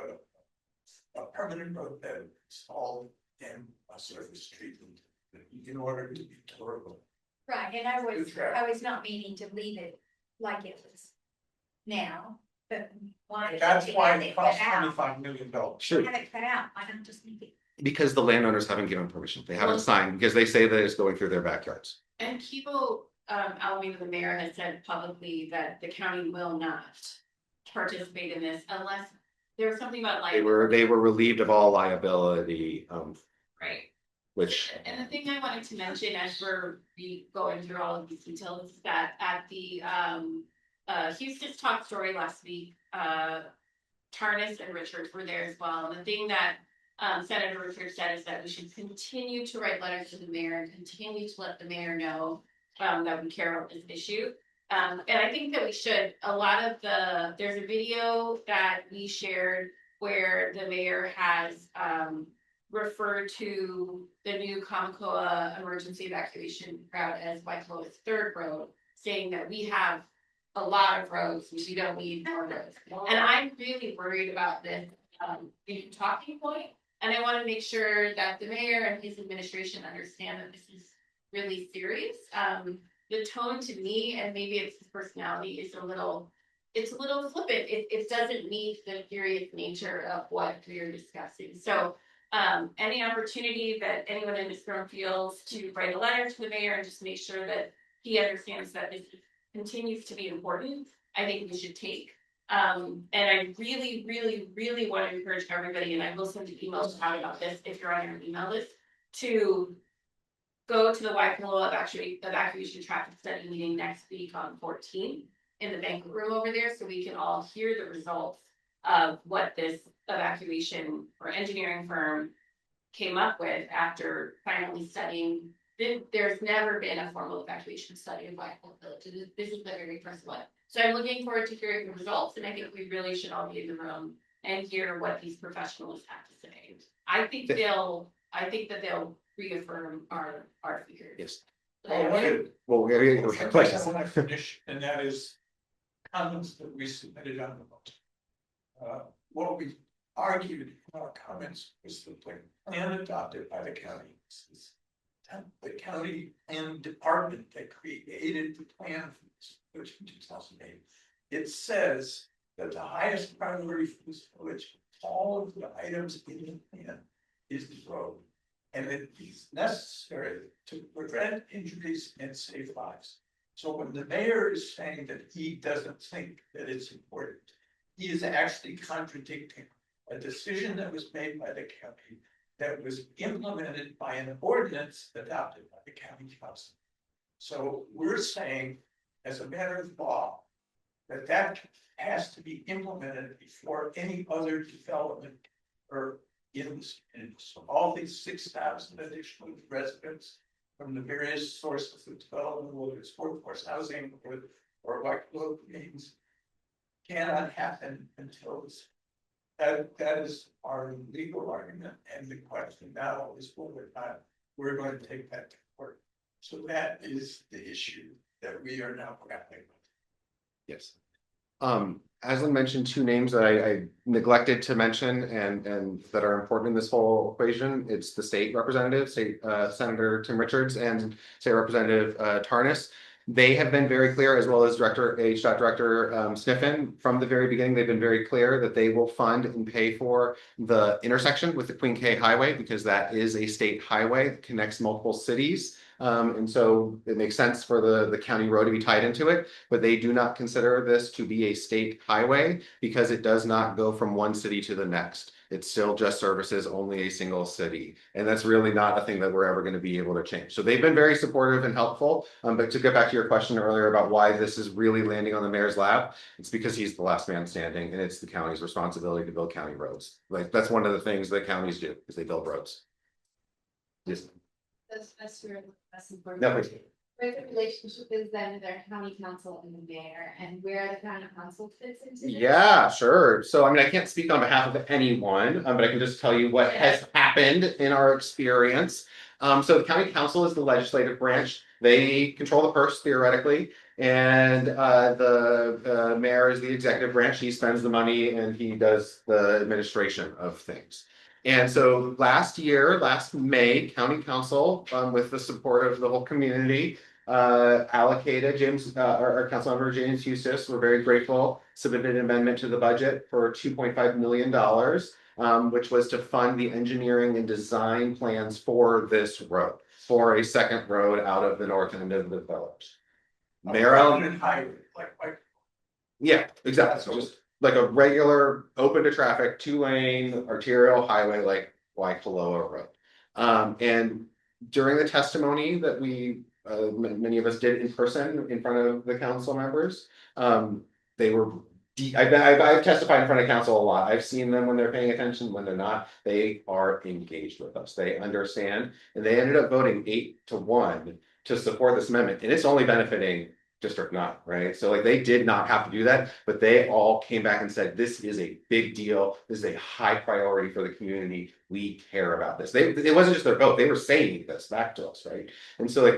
F: a permanent road bed installed and a surface treatment in order to be tolerable.
G: Right, and I was not meaning to leave it like it was now, but why?
F: That's why
G: have
F: it
G: it
F: costs
G: cut out?
F: $25 million.
A: Sure.
G: Have it cut out, why not just leave it?
A: Because the landowners haven't given permission. They haven't signed because they say that it's going through their backyards.
C: And Kibo Alameda, the mayor, has said publicly that the county will not participate in this unless there was something about like.
A: They were relieved of all liability,
C: Right.
A: which.
C: And the thing I wanted to mention as we're going through all of these details is that at the Houston's Talk Story last week, Tarnas and Richards were there as well. And the thing that Senator Richards said is that we should continue to write letters to the mayor and continue to let the mayor know that we care about this issue. And I think that we should, there's a video that we shared where the mayor has referred to the new Kamakōa emergency evacuation route as Waikoloa's third road, saying that we have a lot of roads and we don't need more roads. And I'm really worried about this talking point. And I want to make sure that the mayor and his administration understand that this is really serious. The tone to me, and maybe it's his personality, is a little flippant. It doesn't meet the serious nature of what we're discussing. So any opportunity that anyone in this room feels to write a letter to the mayor and just make sure that he understands that this continues to be important, I think we should take. And I really want to encourage everybody, and I will send you emails out about this if you're on your email list, to go to the Waikoloa evacuation traffic study meeting next week on 14 in the banquet room over there, so we can all hear the results of what this evacuation or engineering firm came up with after finally studying. There's never been a formal evacuation study in Waikoloa Village. This is the very first one. So I'm looking forward to hearing the results, and I think we really should all be in the room and hear what these professionals have to say. I think that they'll reaffirm our figures.
A: Yes.
F: Well, I want to finish, and that is comments that we submitted on the vote. What we argued in our comments was that the plan adopted by the county, the county and department that created the plan for this village in 2008. It says that the highest priority for this village, all of the items in the plan, is the road. And it is necessary to prevent injuries and save lives. So when the mayor is saying that he doesn't think that it's important, he is actually contradicting a decision that was made by the county that was implemented by an ordinance adopted by the county council. So we're saying, as a matter of law, that has to be implemented before any other development or in this, and so all these 6,000 additional residents from the various sources of development, whether it's workforce housing or Waikoloa means, cannot happen until this. That is our legal argument, and the question now is whether or not we're going to take that to court. So that is the issue that we are now grappling with.
A: Yes. Aslan mentioned two names that I neglected to mention and that are important in this whole equation. It's the state representative, Senator Tim Richards and State Representative Tarnas. They have been very clear, as well as HDOT Director Sniffen, from the very beginning. They've been very clear that they will fund and pay for the intersection with the Queen K Highway, because that is a state highway that connects multiple cities. And so it makes sense for the county road to be tied into it, but they do not consider this to be a state highway because it does not go from one city to the next. It still just services only a single city. And that's really not a thing that we're ever going to be able to change. So they've been very supportive and helpful. But to get back to your question earlier about why this is really landing on the mayor's lap, it's because he's the last man standing and it's the county's responsibility to build county roads. Like that's one of the things that counties do, is they build roads. Yes.
J: That's really important.
A: No, please.
J: Where the relationship is then with our county council and the mayor, and where the county council fits into this?
A: Yeah, sure. So, I mean, I can't speak on behalf of anyone, but I can just tell you what has happened in our experience. So the county council is the legislative branch. They control the purse theoretically, and the mayor is the executive branch. He spends the money and he does the administration of things. And so last May, county council, with the support of the whole community, allocated our council member James Eustace, we're very grateful, submitted an amendment to the budget for $2.5 million, which was to fund the engineering and design plans for this road, for a second road out of the north end of the village. Yeah, exactly. Just like a regular open to traffic 2-lane arterial highway like Waikoloa Road. And during the testimony that we many of us did in person in front of the council members, they were I've testified in front of council a lot. I've seen them when they're paying attention, when they're not. They are engaged with us. They understand, and they ended up voting 8-1 to support this amendment, and it's only benefiting District 9, right? So like they did not have to do that, but they all came back and said, this is a big deal. This is a high priority for the community. We care about this. It wasn't just their vote, they were saying this back to us, right? And so like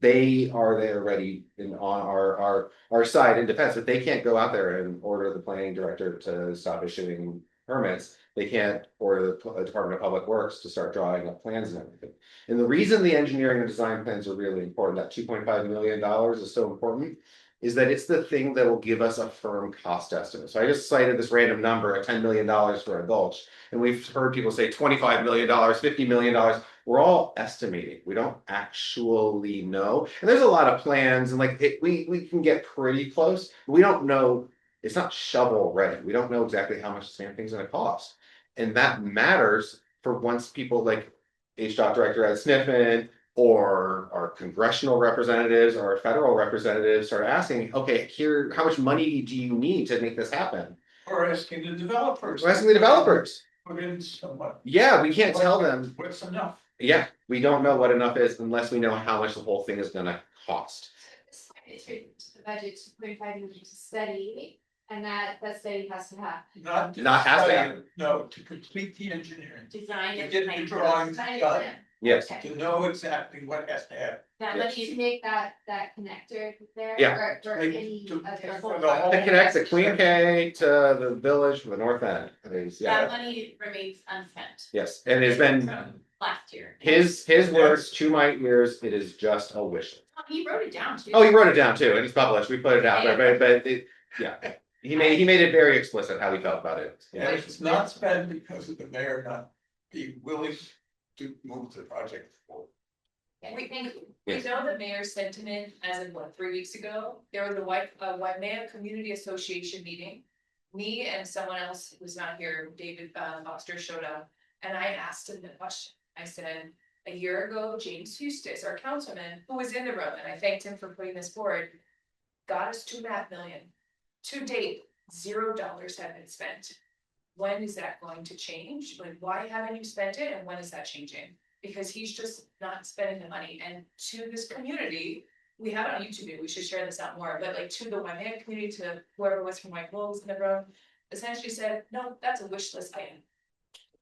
A: they are there ready on our side in defense, but they can't go out there and order the planning director to stop issuing permits. They can't order the Department of Public Works to start drawing up plans and everything. And the reason the engineering and design plans are really important, that $2.5 million is so important, is that it's the thing that will give us a firm cost estimate. So I just cited this random number at $10 million for a gulch, and we've heard people say $25 million, $50 million. We're all estimating. We don't actually know. And there's a lot of plans, and like we can get pretty close, but we don't know. It's not shovel ready. We don't know exactly how much the same thing's going to cost. And that matters for once people like HDOT Director Ed Sniffen or our congressional representatives or our federal representatives start asking, okay, here, how much money do you need to make this happen?
F: Or asking the developers.
A: We're asking the developers.
F: Put in so much.
A: Yeah, we can't tell them.
F: What's enough?
A: Yeah, we don't know what enough is unless we know how much the whole thing is going to cost.
J: It's written to the budget $2.5 million to study, and that study has to have
A: Not has to happen.
F: No, to complete the engineering.
J: design.
F: To get the drawings done.
A: Yes.
F: To know exactly what has to happen.
J: That money to make that connector there.
A: Yeah.
J: Or any
F: To-
J: other.
F: for the whole-
A: To connect the Queen K to the village from the north end.
C: That money remains unspent
A: Yes, and it's been
C: from last year.
A: his words to my ears. It is just a wish.
C: He wrote it down too.
A: Oh, he wrote it down too, and it's published. We put it out there, but he made it very explicit how he felt about it.
F: Yeah, it's not spent because of the mayor not being willing to move the project forward.
L: We
A: Yes.
L: know the mayor's sentiment as of 3 weeks ago, there was a Waimea Community Association meeting. Me and someone else who was not here, David Foster, showed up, and I asked him the question. I said, a year ago, James Eustace, our councilman, who was in the room, and I thanked him for putting this forward, got us $2.5 million. To date, $0 have been spent. When is that going to change? Like, why haven't you spent it and when is that changing? Because he's just not spending the money, and to this community, we have it on YouTube, maybe we should share this out more, but like to the Waimea community, to whoever was from Waikoloa was in the room, essentially said, no, that's a wish list item.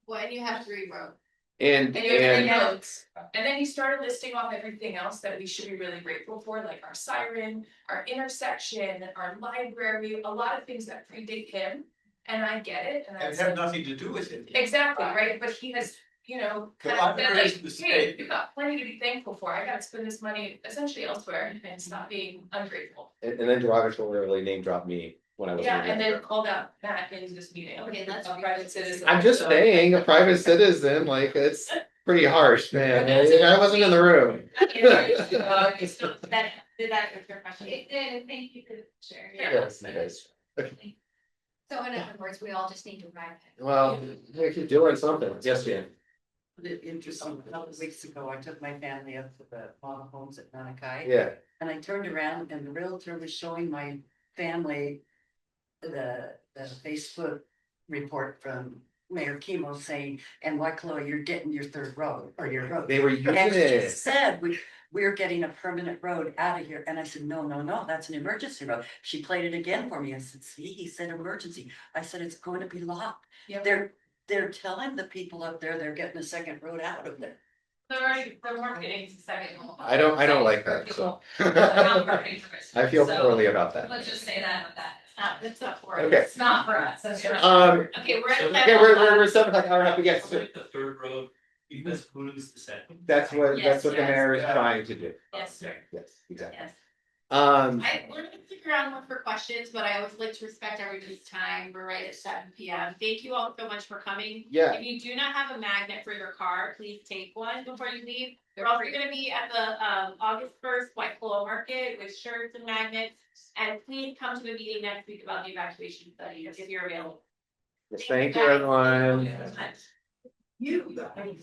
C: Well, and you have 3 roads.
A: And
L: And you have 3 notes, and then he started listing off everything else that we should be really grateful for, like our siren, our intersection, our library, a lot of things that predate him. And I get it, and
F: And
L: that's.
F: have nothing to do with it.
L: Exactly, right, but he has, you know, kind of said like, hey, you've got plenty to be thankful for, I gotta spend this money essentially elsewhere and stop being ungrateful.
A: and then derogatorily name drop me when I was.
L: Yeah, and then called out Matt in this meeting.
C: Okay, let's
L: A private citizen.
A: I'm just
L: so-
A: saying, a private citizen, like, it's pretty harsh, man. I wasn't in the room.
C: That, did that answer your question?
G: It did, thank you for sharing.
A: Yes, it is.
G: So in other words, we all just need to ride it.
A: Well, if you're doing something, yes, Jan.
N: Interesting, a couple of weeks ago, I took my family up to the model homes at Nanakai.
A: Yeah,
N: And I turned around and the realtor was showing my family the Facebook report from Mayor Kimo saying, and Waikoloa, you're getting your 3rd road or your road.
A: they were using
N: And she
A: it.
N: said, we're getting a permanent road out of here. And I said, no, that's an emergency road. She played it again for me. I said, see, he said emergency. I said, it's going to be locked.
L: Yep.
N: They're telling the people up there, they're getting a 2nd road out of there.
D: They're marketing second.
A: I don't like that, so. I feel poorly about that.
D: Let's just say that, it's not for us.
A: Okay.
D: It's not for us, that's right.
C: Okay, we're at.
A: Okay, we're 7 o'clock, hour and a half, we get.
B: The 3rd road, because who's the second?
A: That's what
D: Yes,
A: the
D: yes.
A: mayor is trying to do.
D: Yes, sir.
A: Yes, exactly.
D: Yes.
C: We're gonna stick around for questions, but I always like to respect everybody's time. We're right at 7 p.m. Thank you all so much for coming.
A: Yeah.
C: If you do not have a magnet for your car, please take one before you leave. We're also gonna be at the August 1st Waikoloa Market with shirts and magnets. And please come to the meeting next week about the evacuation study if you're available.
A: Yes, thank you, everyone.
C: Thank you so much.
L: You.